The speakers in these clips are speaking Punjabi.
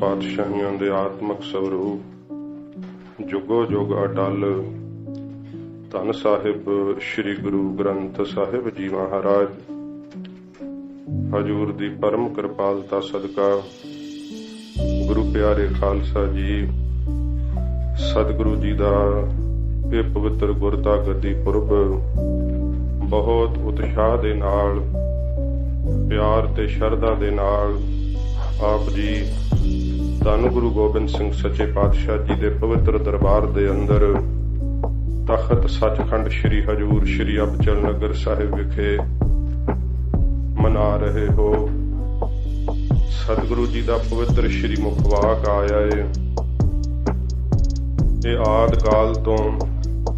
पातशाहियों दे आत्मक स्वरूप जुगो जुग अटल धन साहिब श्री गुरु ग्रंथ साहिब जी महाराज हजूर दी परम कृपालता सदका गुरु प्यारे खालसा जी सतगुरु जी दा ये पवित्र गुरता गद्दी पुरब बहुत उत्साह दे नाल प्यार ते शरधा दे नाल आप जी धन गुरु गोबिंद सिंह सच्चे पातशाह जी दे पवित्र दरबार दे अंदर तखत सचखंड श्री हजूर श्री अबचल नगर साहिब विखे मना रहे हो। सतगुरु जी दा पवित्र श्री मुखवाक आया है। ये आद काल तो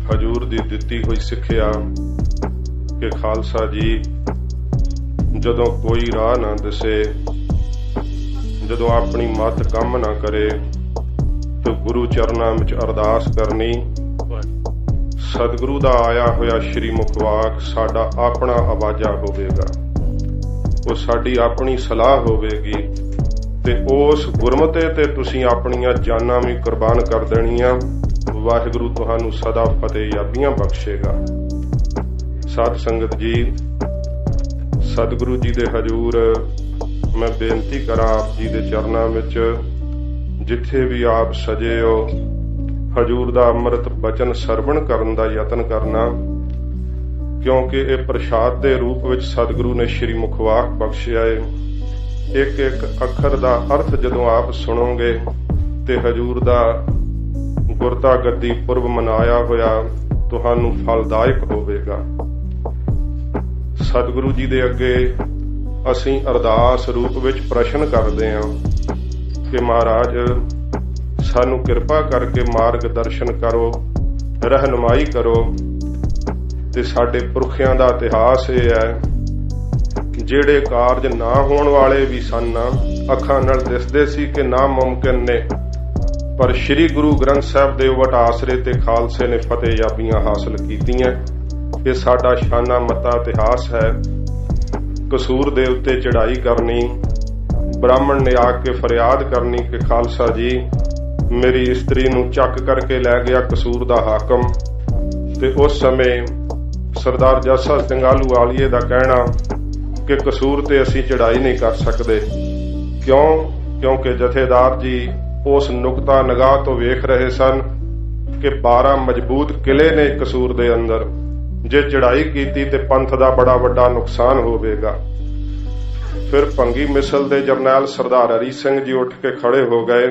हजूर दी दिती हुई सिक्ख्या कि खालसा जी जदों कोई राह ना दसे, जदों अपनी मत कम ना करे तो गुरु चरनां विच अरदास करनी। सतगुरु दा आया होया श्री मुखवाक साडा अपना आवाजा होवेगा, वो साडी अपनी सलाह होवेगी ते उस गुरमते ते तुसीं अपनियां जानां भी कुर्बान कर देणियां। वाहिगुरु तुहानूं सदा फतेहयाबियां बख्शेगा। साध संगत जी, सतगुरु जी दे हजूर मैं बेनती करा आप जी दे चरनां विच जिथे भी आप सजे हो हजूर दा अमृत बचन सरवण करन दा यतन करना, क्योंकि ये प्रसाद दे रूप विच सतगुरु ने श्री मुखवाक बख्शिया है। एक एक अखर दा अर्थ जदों आप सुनोगे ते हजूर दा गुरता गद्दी पुरब मनाया होया तुहानूं फलदायक होवेगा। सतगुरु जी दे अगे असीं अरदास रूप विच प्रश्न करदे हां कि महाराज सानू किरपा करके मार्ग दर्शन करो, रहनुमाई करो। ते साडे पुरखियां दा इतिहास ये है जेड़े कारज ना होण वाले भी सन अखां नाल दिसदे सी कि ना मुमकिन ने, पर श्री गुरु ग्रंथ साहिब दे वट आसरे ते खालसे ने फतेहयाबियां हासिल कीतियां। ये साडा शाना मता इतिहास है। कसूर दे उत्ते चढ़ाई करनी, ब्राह्मण ने आके फरियाद करनी कि खालसा जी मेरी इस्त्री नूं चक करके लै गया कसूर दा हाकम। ते उस समय सरदार जस्सा सिंह आलूवालिए दा कहना कि कसूर ते असीं चढ़ाई नहीं कर सकते। क्यों? क्योंकि जथेदार जी उस नुकता निगाह तो वेख रहे सन कि 12 मजबूत किले ने कसूर दे अंदर, जे चढ़ाई कीती ते पंथ दा बड़ा वड्डा नुकसान होवेगा। फिर भंगी मिसल दे जरनैल सरदार हरी सिंह जी उठ के खड़े हो गए,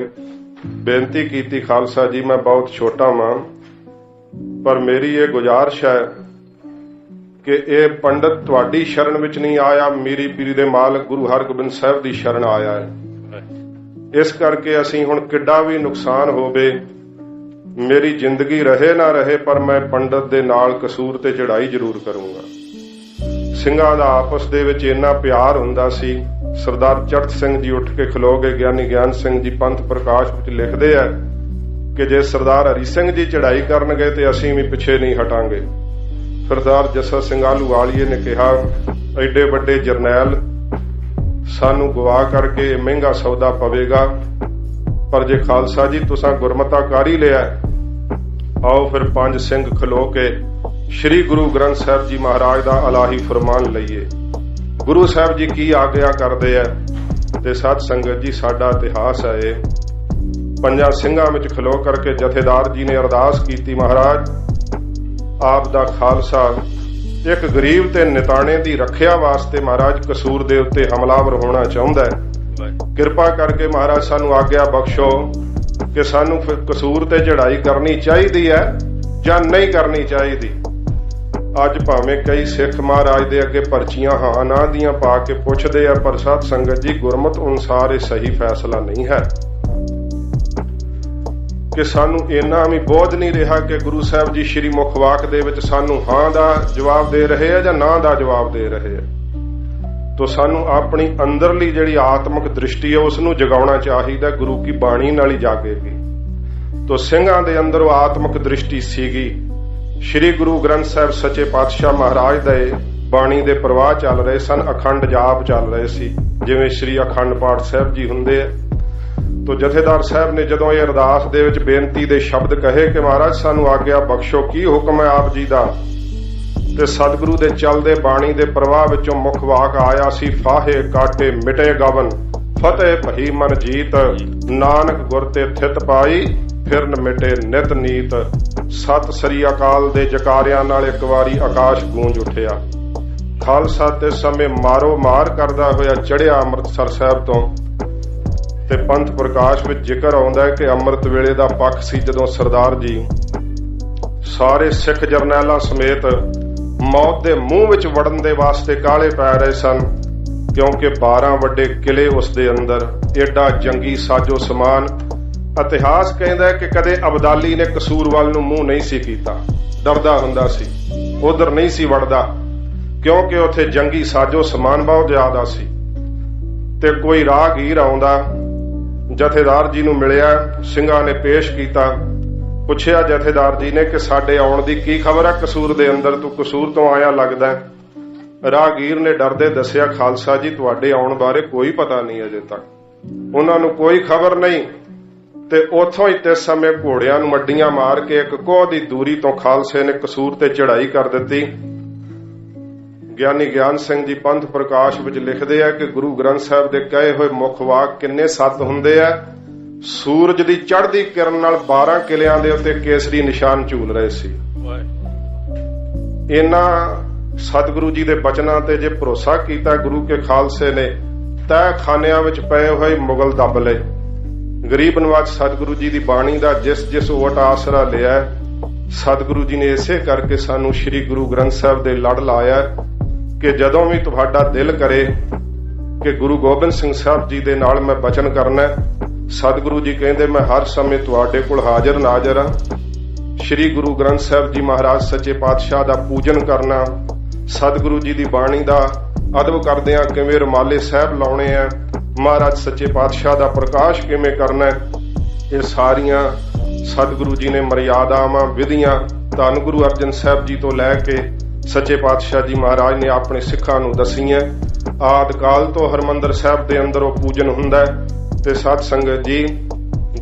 बेनती कीती खालसा जी मैं बहुत छोटा वां, पर मेरी ये गुजारिश है कि ये पंडित तुहाडी शरण विच नहीं आया, मेरी पीरी दे मालक गुरु हरगोबिंद साहिब दी शरण आया है। इस करके असीं हुण किड्डा भी नुकसान होवे, मेरी जिंदगी रहे ना रहे, पर मैं पंडित दे नाल कसूर ते चढ़ाई जरूर करूंगा। ਸਿੰਘਾਂ ਦਾ आपस ਦੇ ਵਿੱਚ ਇੰਨਾ ਪਿਆਰ ਹੁੰਦਾ ਸੀ। सरदार चढ़त सिंह जी उठ के खलो गए। ਗਿਆਨੀ ਗਿਆਨ ਸਿੰਘ जी पंथ प्रकाश ਵਿੱਚ ਲਿਖਦੇ ਆ ਕਿ ਜੇ सरदार हरी सिंह जी चढ़ाई ਕਰਨਗੇ ਤੇ ਅਸੀਂ ਵੀ ਪਿੱਛੇ ਨਹੀਂ ਹਟਾਂਗੇ। सरदार जस्सा सिंह आलूवालिए ने कहा ਐਡੇ ਵੱਡੇ ਜਰਨੈਲ ਸਾਨੂੰ ਗਵਾ ਕਰਕੇ ਮਹਿੰਗਾ ਸੌਦਾ ਪਵੇਗਾ, पर जे खालसा जी तुसां गुरमता कर ही लिया, आओ फिर 5 सिंह खलो के श्री गुरु ग्रंथ साहिब जी महाराज दा अलाही फरमान लईए। गुरु साहिब जी की आग्या करदे है ते साध संगत जी साडा इतिहास है। 5 ਸਿੰਘਾਂ विच खलो करके जथेदार जी ने अरदास की, महाराज आप दा खालसा एक गरीब ते निताणे दी रखिया वास्ते महाराज कसूर दे उत्ते हमलावर होना चाहुंदा है। किरपा करके महाराज सानू आग्या बख्शो कि सानू फिर कसूर ते चढ़ाई करनी चाहिदी है जां नहीं करनी चाहिदी। अज भावें कई सिख महाराज दे अगे पर्चियां हां ना दियां पा के पुछदे आ, पर साध संगत जी गुरमत अनुसार यह सही फैसला नहीं है कि सानू इन्ना भी बोझ नहीं रहा कि गुरु साहिब जी श्री मुखवाक दे विच सानू हां दा जवाब दे रहे हैं जां ना दा जवाब दे रहे हैं। तो सानू अपनी अंदरली जिहड़ी आत्मक दृष्टि है उसनू जगाउणा चाहिए। गुरु की बाणी नाल ही जागेगी। तो ਸਿੰਘਾਂ दे अंदर वो आत्मक दृष्टि सीगी। श्री गुरु ग्रंथ साहिब सच्चे पातशाह महाराज दे बाणी दे प्रवाह चल रहे सन, अखंड जाप चल रहे सी, जिवें श्री अखंड पाठ साहिब जी हुंदे। ਤੋ ਜਥੇਦਾਰ ਸਾਹਿਬ ਨੇ ਜਦੋਂ ਇਹ ਅਰਦਾਸ ਦੇ ਵਿੱਚ ਬੇਨਤੀ ਦੇ ਸ਼ਬਦ ਕਹੇ ਕਿ ਮਹਾਰਾਜ ਸਾਨੂੰ ਆਗਿਆ ਬਖਸ਼ੋ, ਕੀ ਹੁਕਮ ਹੈ ਆਪ ਜੀ ਦਾ, ਤੇ ਸਤਿਗੁਰੂ ਦੇ ਚੱਲਦੇ ਬਾਣੀ ਦੇ ਪ੍ਰਵਾਹ ਵਿੱਚੋਂ ਮੁੱਖ ਵਾਕ ਆਇਆ ਸੀ, ਫਾਹੇ ਕਾਟੇ ਮਿਟੇ ਗਵਨ, ਫਤਿਹ ਭਈ ਮਨ ਜੀਤ, ਨਾਨਕ ਗੁਰ ਤੇ ਥਿਤ ਪਾਈ, ਫਿਰਨ ਮਿਟੇ ਨਿਤ ਨੀਤ। ਸਤਿ ਸ੍ਰੀ ਅਕਾਲ ਦੇ ਜਕਾਰਿਆਂ ਨਾਲ ਇੱਕ ਵਾਰੀ ਆਕਾਸ਼ ਗੂੰਜ ਉੱਠਿਆ। ਖਾਲਸਾ ਤੇ ਸਮੇਂ ਮਾਰੋ ਮਾਰ ਕਰਦਾ ਹੋਇਆ ਚੜ੍ਹਿਆ ਅੰਮ੍ਰਿਤਸਰ ਸਾਹਿਬ ਤੋਂ, ਤੇ ਪੰਥ ਪ੍ਰਕਾਸ਼ ਵਿੱਚ ਜ਼ਿਕਰ ਆਉਂਦਾ ਹੈ ਕਿ ਅੰਮ੍ਰਿਤ ਵੇਲੇ ਦਾ ਪੱਖ ਸੀ ਜਦੋਂ ਸਰਦਾਰ ਜੀ ਸਾਰੇ ਸਿੱਖ ਜਰਨੈਲਾਂ ਸਮੇਤ ਮੌਤ ਦੇ ਮੂੰਹ ਵਿੱਚ ਵੜਨ ਦੇ ਵਾਸਤੇ ਕਾਹਲੇ ਪੈ ਰਹੇ ਸਨ, ਕਿਉਂਕਿ 12 ਵੱਡੇ ਕਿਲੇ ਉਸ ਦੇ ਅੰਦਰ, ਏਡਾ ਜੰਗੀ ਸਾਜੋ ਸਮਾਨ। ਇਤਿਹਾਸ ਕਹਿੰਦਾ ਹੈ ਕਿ ਕਦੇ ਅਬਦਾਲੀ ਨੇ ਕਸੂਰ ਵੱਲ ਨੂੰ ਮੂੰਹ ਨਹੀਂ ਸੀ ਕੀਤਾ, ਡਰਦਾ ਹੁੰਦਾ ਸੀ, ਉਧਰ ਨਹੀਂ ਸੀ ਵੜਦਾ, ਕਿਉਂਕਿ ਉੱਥੇ ਜੰਗੀ ਸਾਜੋ ਸਮਾਨ ਬਹੁਤ ਜ਼ਿਆਦਾ ਸੀ। ਤੇ ਕੋਈ ਰਾਹਗੀਰ ਆਉਂਦਾ, ਜਥੇਦਾਰ ਜੀ ਨੂੰ ਮਿਲਿਆ, ਸਿੰਘਾਂ ਨੇ ਪੇਸ਼ ਕੀਤਾ, ਪੁੱਛਿਆ ਜਥੇਦਾਰ ਜੀ ਨੇ ਕਿ ਸਾਡੇ ਆਉਣ ਦੀ ਕੀ ਖਬਰ ਹੈ ਕਸੂਰ ਦੇ ਅੰਦਰ, ਤੂੰ ਕਸੂਰ ਤੋਂ ਆਇਆ ਲੱਗਦਾ। ਰਾਹਗੀਰ ਨੇ ਡਰਦੇ ਦੱਸਿਆ, ਖਾਲਸਾ ਜੀ ਤੁਹਾਡੇ ਆਉਣ ਬਾਰੇ ਕੋਈ ਪਤਾ ਨਹੀਂ ਅਜੇ ਤੱਕ, ਉਹਨਾਂ ਨੂੰ ਕੋਈ ਖਬਰ ਨਹੀਂ। ਤੇ ਉੱਥੋਂ ਹੀ ਤੇ ਸਮੇਂ ਘੋੜਿਆਂ ਨੂੰ ਅੱਡੀਆਂ ਮਾਰ ਕੇ ਇੱਕ ਕੋਹ ਦੀ ਦੂਰੀ ਤੋਂ ਖਾਲਸੇ ਨੇ ਕਸੂਰ ਤੇ ਚੜ੍ਹਾਈ ਕਰ ਦਿੱਤੀ। ਗਿਆਨੀ ਗਿਆਨ ਸਿੰਘ ਜੀ ਪੰਥ ਪ੍ਰਕਾਸ਼ ਵਿੱਚ ਲਿਖਦੇ ਆ ਕਿ ਗੁਰੂ ਗ੍ਰੰਥ ਸਾਹਿਬ ਦੇ ਕਹੇ ਹੋਏ ਮੁੱਖ ਵਾਕ ਕਿੰਨੇ ਸੱਤ ਹੁੰਦੇ ਆ। ਸੂਰਜ ਦੀ ਚੜ੍ਹਦੀ ਕਿਰਨ ਨਾਲ 12 ਕਿਲਿਆਂ ਦੇ ਉੱਤੇ ਕੇਸਰੀ ਨਿਸ਼ਾਨ ਝੂਲ ਰਹੇ ਸੀ। ਇਹਨਾਂ ਸਤਿਗੁਰੂ ਜੀ ਦੇ ਬਚਨਾਂ ਤੇ ਜੇ ਭਰੋਸਾ ਕੀਤਾ ਗੁਰੂ ਕੇ ਖਾਲਸੇ ਨੇ, ਤਹਿ ਖਾਨਿਆਂ ਵਿੱਚ ਪਏ ਹੋਏ ਮੁਗਲ ਦੱਬ ਲਏ। ਗਰੀਬ ਨਵਾਜ ਸਤਿਗੁਰੂ ਜੀ ਦੀ ਬਾਣੀ ਦਾ ਜਿਸ ਓਟ ਆਸਰਾ ਲਿਆ, ਸਤਿਗੁਰੂ ਜੀ ਨੇ ਇਸੇ ਕਰਕੇ ਸਾਨੂੰ ਸ੍ਰੀ ਗੁਰੂ ਗ੍ਰੰਥ ਸਾਹਿਬ ਦੇ ਲੜ ਲਾਇਆ ਕਿ ਜਦੋਂ ਵੀ ਤੁਹਾਡਾ ਦਿਲ ਕਰੇ ਕਿ ਗੁਰੂ ਗੋਬਿੰਦ ਸਿੰਘ ਸਾਹਿਬ ਜੀ ਦੇ ਨਾਲ ਮੈਂ ਬਚਨ ਕਰਨਾ, ਸਤਿਗੁਰੂ ਜੀ ਕਹਿੰਦੇ ਮੈਂ ਹਰ ਸਮੇਂ ਤੁਹਾਡੇ ਕੋਲ ਹਾਜ਼ਰ ਨਾਜ਼ਰ ਹਾਂ। ਸ੍ਰੀ ਗੁਰੂ ਗ੍ਰੰਥ ਸਾਹਿਬ ਜੀ ਮਹਾਰਾਜ ਸੱਚੇ ਪਾਤਸ਼ਾਹ ਦਾ ਪੂਜਨ ਕਰਨਾ, ਸਤਿਗੁਰੂ ਜੀ ਦੀ ਬਾਣੀ ਦਾ ਅਦਬ ਕਰਦਿਆਂ ਕਿਵੇਂ ਰੁਮਾਲੇ ਸਾਹਿਬ ਲਾਉਣੇ ਆ, ਮਹਾਰਾਜ ਸੱਚੇ ਪਾਤਸ਼ਾਹ ਦਾ ਪ੍ਰਕਾਸ਼ ਕਿਵੇਂ ਕਰਨਾ, ਇਹ ਸਾਰੀਆਂ ਸਤਿਗੁਰੂ ਜੀ ਨੇ ਮਰਿਆਦਾਵਾਂ ਵਿਧੀਆਂ ਧੰਨ ਗੁਰੂ ਅਰਜਨ ਸਾਹਿਬ ਜੀ ਤੋਂ ਲੈ ਕੇ ਸੱਚੇ ਪਾਤਸ਼ਾਹ ਜੀ ਮਹਾਰਾਜ ਨੇ ਆਪਣੇ ਸਿੱਖਾਂ ਨੂੰ ਦਸੀਆਂ। ਆਦਿ ਕਾਲ ਤੋਂ ਹਰਮੰਦਰ ਸਾਹਿਬ ਦੇ ਅੰਦਰ ਉਹ ਪੂਜਨ ਹੁੰਦਾ ਤੇ ਸਤ ਸੰਗਤ ਜੀ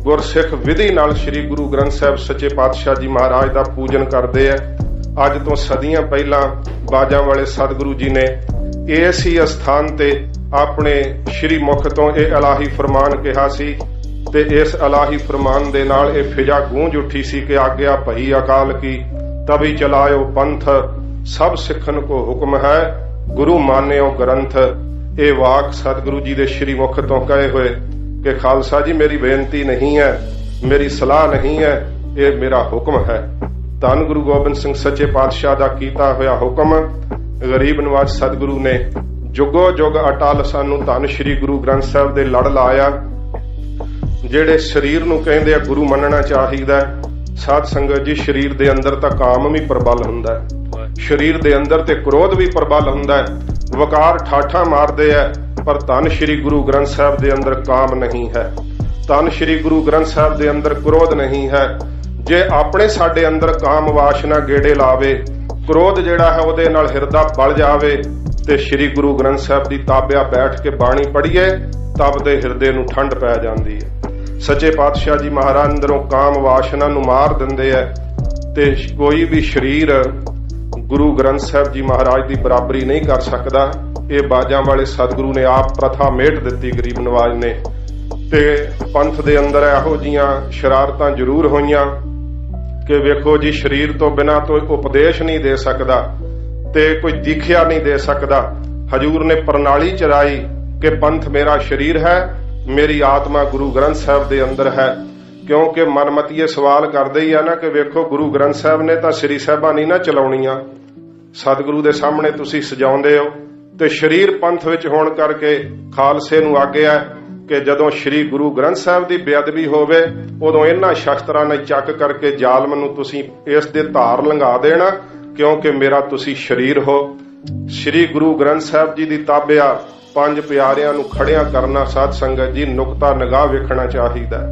ਗੁਰਸਿੱਖ ਵਿਧੀ ਨਾਲ ਸ੍ਰੀ ਗੁਰੂ ਗ੍ਰੰਥ ਸਾਹਿਬ ਸੱਚੇ ਪਾਤਸ਼ਾਹ ਜੀ ਮਹਾਰਾਜ ਦਾ ਪੂਜਨ ਕਰਦੇ ਆ। ਅੱਜ ਤੋਂ ਸਦੀਆਂ ਪਹਿਲਾਂ ਬਾਜਾਂ ਵਾਲੇ ਸਤਿਗੁਰੂ ਜੀ ਨੇ ਇਸ ਹੀ ਅਸਥਾਨ ਤੇ ਆਪਣੇ ਸ਼੍ਰੀ ਮੁਖ ਤੋਂ ਇਹ ਇਲਾਹੀ ਫਰਮਾਨ ਕਿਹਾ ਸੀ, ਤੇ ਇਸ ਇਲਾਹੀ ਫਰਮਾਨ ਦੇ ਨਾਲ ਇਹ ਫਿਜ਼ਾ ਗੂੰਜ ਉੱਠੀ ਸੀ ਕਿ ਆਗਿਆ ਭਈ ਅਕਾਲ ਕੀ, ਤਭੀ ਚਲਾਇਓ ਪੰਥ, ਸਭ ਸਿੱਖਨ ਕੋ ਹੁਕਮ ਹੈ, ਗੁਰੂ ਮਾਨਿਓ ਗ੍ਰੰਥ। ਇਹ ਵਾਕ ਸਤਿਗੁਰੂ ਜੀ ਦੇ ਸ਼੍ਰੀ ਮੁਖ ਤੋਂ ਕਹੇ ਹੋਏ ਕਿ ਖਾਲਸਾ ਜੀ ਮੇਰੀ ਬੇਨਤੀ ਨਹੀਂ ਹੈ, ਮੇਰੀ ਸਲਾਹ ਨਹੀਂ ਹੈ, ਇਹ ਮੇਰਾ ਹੁਕਮ ਹੈ। ਧੰਨ ਗੁਰੂ ਗੋਬਿੰਦ ਸਿੰਘ ਸੱਚੇ ਪਾਤਸ਼ਾਹ ਦਾ ਕੀਤਾ ਹੋਇਆ ਹੁਕਮ ਗਰੀਬ ਨਵਾਜ ਸਤਿਗੁਰੂ ਨੇ ਜੁਗੋ ਜੁਗ ਅਟਲ ਸਾਨੂੰ ਧੰਨ ਸ੍ਰੀ ਗੁਰੂ ਗ੍ਰੰਥ ਸਾਹਿਬ ਦੇ ਲੜ ਲਾਇਆ। ਜਿਹੜੇ ਸਰੀਰ ਨੂੰ ਕਹਿੰਦੇ ਆ ਗੁਰੂ ਮੰਨਣਾ ਚਾਹੀਦਾ, ਸਾਧ ਸੰਗਤ ਜੀ ਸਰੀਰ ਦੇ ਅੰਦਰ ਤਾਂ ਕਾਮ ਵੀ ਪ੍ਰਬਲ ਹੁੰਦਾ ਹੈ, ਸਰੀਰ ਦੇ ਅੰਦਰ ਤੇ ਕ੍ਰੋਧ ਵੀ ਪ੍ਰਬਲ ਹੁੰਦਾ ਹੈ, ਵਕਾਰ ਠਾਠਾਂ ਮਾਰਦੇ ਆ, ਪਰ ਧੰਨ ਸ੍ਰੀ ਗੁਰੂ ਗ੍ਰੰਥ ਸਾਹਿਬ ਦੇ ਅੰਦਰ ਕਾਮ ਨਹੀਂ ਹੈ, ਧੰਨ ਸ੍ਰੀ ਗੁਰੂ ਗ੍ਰੰਥ ਸਾਹਿਬ ਦੇ ਅੰਦਰ ਕ੍ਰੋਧ ਨਹੀਂ ਹੈ। ਜੇ ਆਪਣੇ ਸਾਡੇ ਅੰਦਰ ਕਾਮ ਵਾਸ਼ਨਾ ਗੇੜੇ ਲਾਵੇ, ਕ੍ਰੋਧ ਜਿਹੜਾ ਹੈ ਉਹਦੇ ਨਾਲ ਹਿਰਦਾ ਬਲ ਜਾਵੇ, ਤੇ ਸ੍ਰੀ ਗੁਰੂ ਗ੍ਰੰਥ ਸਾਹਿਬ ਦੀ ਤਾਬਿਆ ਬੈਠ ਕੇ ਬਾਣੀ ਪੜ੍ਹੀਏ, ਤਬ ਦੇ ਹਿਰਦੇ ਨੂੰ ਠੰਡ ਪੈ ਜਾਂਦੀ ਹੈ। ਸੱਚੇ ਪਾਤਸ਼ਾਹ ਜੀ ਮਹਾਰਾਜ ਅੰਦਰੋਂ ਕਾਮ ਵਾਸ਼ਨਾ ਨੂੰ ਮਾਰ ਦਿੰਦੇ ਆ, ਤੇ ਕੋਈ ਵੀ ਸਰੀਰ ਗੁਰੂ ਗ੍ਰੰਥ ਸਾਹਿਬ ਜੀ ਮਹਾਰਾਜ ਦੀ ਬਰਾਬਰੀ ਨਹੀਂ ਕਰ ਸਕਦਾ। ਇਹ ਬਾਜਾਂ ਵਾਲੇ ਸਤਿਗੁਰੂ ਨੇ ਆਪ ਪ੍ਰਥਾ ਮੇਟ ਦਿੱਤੀ ਗਰੀਬ ਨਵਾਜ ਨੇ। ਤੇ ਪੰਥ ਦੇ ਅੰਦਰ ਇਹੋ ਜੀਆਂ ਸ਼ਰਾਰਤਾਂ ਜ਼ਰੂਰ ਹੋਈਆਂ ਕਿ ਵੇਖੋ ਜੀ ਸਰੀਰ ਤੋਂ ਬਿਨਾਂ ਕੋਈ ਉਪਦੇਸ਼ ਨਹੀਂ ਦੇ ਸਕਦਾ ਤੇ ਕੋਈ ਦੀਖਿਆ ਨਹੀਂ ਦੇ ਸਕਦਾ। ਹਜੂਰ ਨੇ ਪ੍ਰਣਾਲੀ ਚਲਾਈ ਕਿ ਪੰਥ ਮੇਰਾ ਸਰੀਰ ਹੈ, ਮੇਰੀ ਆਤਮਾ ਗੁਰੂ ਗ੍ਰੰਥ ਸਾਹਿਬ ਦੇ ਅੰਦਰ ਹੈ। ਕਿਉਂਕਿ ਮਨਮਤੀਏ ਸਵਾਲ ਕਰਦੇ ਹੀ ਆ ਨਾ ਕਿ ਵੇਖੋ ਗੁਰੂ ਗ੍ਰੰਥ ਸਾਹਿਬ ਨੇ ਤਾਂ ਸ੍ਰੀ ਸਾਹਿਬਾਂ ਨਹੀਂ ਨਾ ਚਲਾਉਣੀਆਂ, ਸਤਿਗੁਰੂ ਦੇ ਸਾਹਮਣੇ ਤੁਸੀਂ ਸਜਾਉਂਦੇ ਹੋ, ਤੇ ਸਰੀਰ ਪੰਥ ਵਿੱਚ ਹੋਣ ਕਰਕੇ ਖਾਲਸੇ ਨੂੰ ਆਗਿਆ ਕਿ ਜਦੋਂ ਸ੍ਰੀ ਗੁਰੂ ਗ੍ਰੰਥ ਸਾਹਿਬ ਦੀ ਬੇਅਦਬੀ ਹੋਵੇ ਉਦੋਂ ਇਹਨਾਂ ਸ਼ਸਤਰਾਂ ਨਾਲ ਚੱਕ ਕਰਕੇ ਜ਼ਾਲਮ ਨੂੰ ਤੁਸੀਂ ਇਸ ਦੇ ਧਾਰ ਲੰਘਾ ਦੇਣਾ, ਕਿਉਂਕਿ ਮੇਰਾ ਤੁਸੀਂ ਸਰੀਰ ਹੋ। ਸ੍ਰੀ ਗੁਰੂ ਗ੍ਰੰਥ ਸਾਹਿਬ ਜੀ ਦੀ ਤਾਬਿਆ ਪੰਜ ਪਿਆਰਿਆਂ ਨੂੰ ਖੜਿਆਂ ਕਰਨਾ, ਸਾਧ ਸੰਗਤ ਜੀ ਨੁਕਤਾ ਨਿਗਾਹ ਵੇਖਣਾ ਚਾਹੀਦਾ।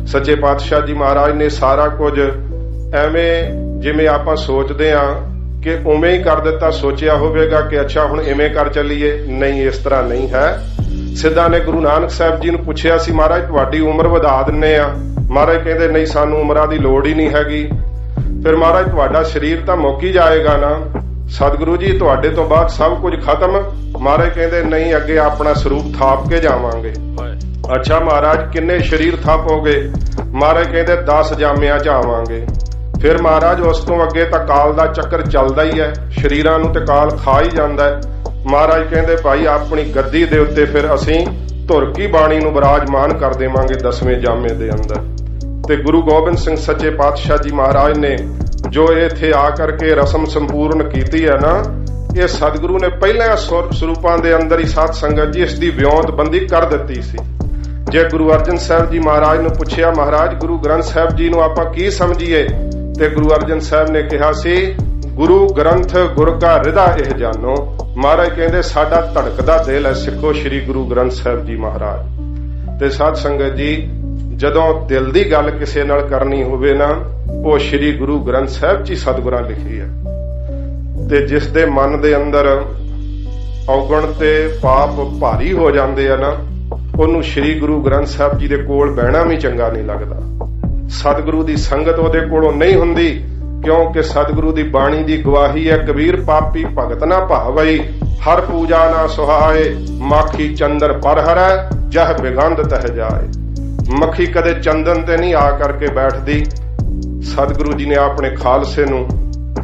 ਸੱਚੇ ਪਾਤਸ਼ਾਹ ਜੀ ਮਹਾਰਾਜ ਨੇ ਸਾਰਾ ਕੁਝ ਐਵੇਂ ਜਿਵੇਂ ਆਪਾਂ ਸੋਚਦੇ ਆ ਕਿ ਉਵੇਂ ਹੀ ਕਰ ਦਿੱਤਾ, ਸੋਚਿਆ ਹੋਵੇਗਾ ਕਿ ਅੱਛਾ ਹੁਣ ਇਵੇਂ ਕਰ ਚੱਲੀਏ। ਨਹੀਂ, ਇਸ ਤਰ੍ਹਾਂ ਨਹੀਂ ਹੈ। ਸਿੱਧਾਂ ਨੇ ਗੁਰੂ ਨਾਨਕ ਸਾਹਿਬ ਜੀ ਨੂੰ ਪੁੱਛਿਆ ਸੀ, ਮਹਾਰਾਜ ਤੁਹਾਡੀ ਉਮਰ ਵਧਾ ਦਿੰਨੇ ਆ। ਮਹਾਰਾਜ ਕਹਿੰਦੇ ਨਹੀਂ, ਸਾਨੂੰ ਉਮਰਾਂ ਦੀ ਲੋੜ ਹੀ ਨਹੀਂ ਹੈਗੀ। ਫਿਰ ਮਹਾਰਾਜ ਤੁਹਾਡਾ ਸਰੀਰ ਤਾਂ ਮੁੱਕ ਹੀ ਜਾਏਗਾ ਨਾ। ਸਤਿਗੁਰੂ ਜੀ ਤੁਹਾਡੇ ਤੋਂ ਬਾਅਦ ਸਭ ਕੁਝ ਖਤਮ। ਮਹਾਰਾਜ ਕਹਿੰਦੇ ਨਹੀਂ, ਅੱਗੇ ਆਪਣਾ ਸਰੂਪ ਥਾਪ ਕੇ ਜਾਵਾਂਗੇ। ਅੱਛਾ ਮਹਾਰਾਜ ਕਿੰਨੇ ਸਰੀਰ ਥਾਪੋਗੇ? ਮਹਾਰਾਜ ਕਹਿੰਦੇ 10 ਜਾਮਿਆਂ ਚ ਆਵਾਂਗੇ। ਫਿਰ ਮਹਾਰਾਜ ਉਸ ਤੋਂ ਅੱਗੇ ਤਾਂ ਕਾਲ ਦਾ ਚੱਕਰ ਚੱਲਦਾ ਹੀ ਹੈ, ਸਰੀਰਾਂ ਨੂੰ ਤੇ ਕਾਲ ਖਾ ਹੀ ਜਾਂਦਾ ਹੈ। ਮਹਾਰਾਜ ਕਹਿੰਦੇ ਭਾਈ ਆਪਣੀ ਗੱਦੀ ਦੇ ਉੱਤੇ ਫਿਰ ਅਸੀਂ ਧੁਰ ਕੀ ਬਾਣੀ ਨੂੰ ਵਿਰਾਜਮਾਨ ਕਰ ਦੇਵਾਂਗੇ 10ਵੇਂ ਜਾਮੇ ਦੇ ਅੰਦਰ। ਤੇ ਗੁਰੂ ਗੋਬਿੰਦ ਸਿੰਘ ਸੱਚੇ ਪਾਤਸ਼ਾਹ ਜੀ ਮਹਾਰਾਜ ਨੇ ਜੋ ਇੱਥੇ ਆ ਕਰਕੇ ਰਸਮ ਸੰਪੂਰਨ ਕੀਤੀ ਹੈ ਨਾ, ਇਹ ਸਤਿਗੁਰੂ ਨੇ ਪਹਿਲਾਂ ਸਰੂਪਾਂ ਦੇ ਅੰਦਰ ਹੀ ਸਾਧ ਸੰਗਤ ਜੀ ਇਸ ਦੀ ਵਿਉਂਤਬੰਦੀ ਕਰ ਦਿੱਤੀ ਸੀ। ਜੇ ਗੁਰੂ ਅਰਜਨ ਸਾਹਿਬ ਜੀ ਮਹਾਰਾਜ ਨੂੰ ਪੁੱਛਿਆ, ਮਹਾਰਾਜ ਗੁਰੂ ਗ੍ਰੰਥ ਸਾਹਿਬ ਜੀ ਨੂੰ ਆਪਾਂ ਕੀ ਸਮਝੀਏ? ਤੇ ਗੁਰੂ ਅਰਜਨ ਸਾਹਿਬ ਨੇ ਕਿਹਾ ਸੀ, ਗੁਰੂ ਗ੍ਰੰਥ ਗੁਰ ਕਾ ਹਿਰਦਾ ਇਹ ਜਾਨੋ। ਮਹਾਰਾਜ ਕਹਿੰਦੇ ਸਾਡਾ ਧੜਕਦਾ ਦਿਲ ਹੈ ਸਿੱਖੋ ਸ੍ਰੀ ਗੁਰੂ ਗ੍ਰੰਥ ਸਾਹਿਬ ਜੀ ਮਹਾਰਾਜ। ਤੇ ਸਾਧ ਸੰਗਤ ਜੀ ਜਦੋਂ ਦਿਲ ਦੀ ਗੱਲ ਕਿਸੇ ਨਾਲ ਕਰਨੀ ਹੋਵੇ ਨਾ, ਉਹ ਸ੍ਰੀ ਗੁਰੂ ਗ੍ਰੰਥ ਸਾਹਿਬ ਜੀ ਸਤਿਗੁਰਾਂ ਲਿਖੀ ਹੈ। ਤੇ ਜਿਸ ਦੇ ਮਨ ਦੇ ਅੰਦਰ ਔਗਣ ਤੇ ਪਾਪ ਭਾਰੀ ਹੋ ਜਾਂਦੇ ਆ ਨਾ, ਉਹਨੂੰ ਸ੍ਰੀ ਗੁਰੂ ਗ੍ਰੰਥ ਸਾਹਿਬ ਜੀ ਦੇ ਕੋਲ ਬਹਿਣਾ ਵੀ ਚੰਗਾ ਨਹੀਂ ਲੱਗਦਾ। ਸਤਿਗੁਰੂ ਦੀ ਸੰਗਤ ਉਹਦੇ ਕੋਲੋਂ ਨਹੀਂ ਹੁੰਦੀ, ਕਿਉਂਕਿ ਸਤਿਗੁਰੂ ਦੀ ਬਾਣੀ ਦੀ ਗਵਾਹੀ ਹੈ, ਕਬੀਰ ਪਾਪੀ ਭਗਤ ਨਾ ਭਾਵਈ, ਹਰ ਪੂਜਾ ਨਾ ਸੁਹਾਏ, ਮਾਖੀ ਚੰਦਰ ਪਰ ਹਰੈ, ਜਹ ਬਿਗੰਧ ਤਹ ਜਾਏ। ਮੱਖੀ ਕਦੇ ਚੰਦਨ ਤੇ ਨਹੀਂ ਆ ਕਰਕੇ ਬੈਠਦੀ। ਸਤਿਗੁਰੂ ਜੀ ਨੇ ਆਪਣੇ ਖਾਲਸੇ ਨੂੰ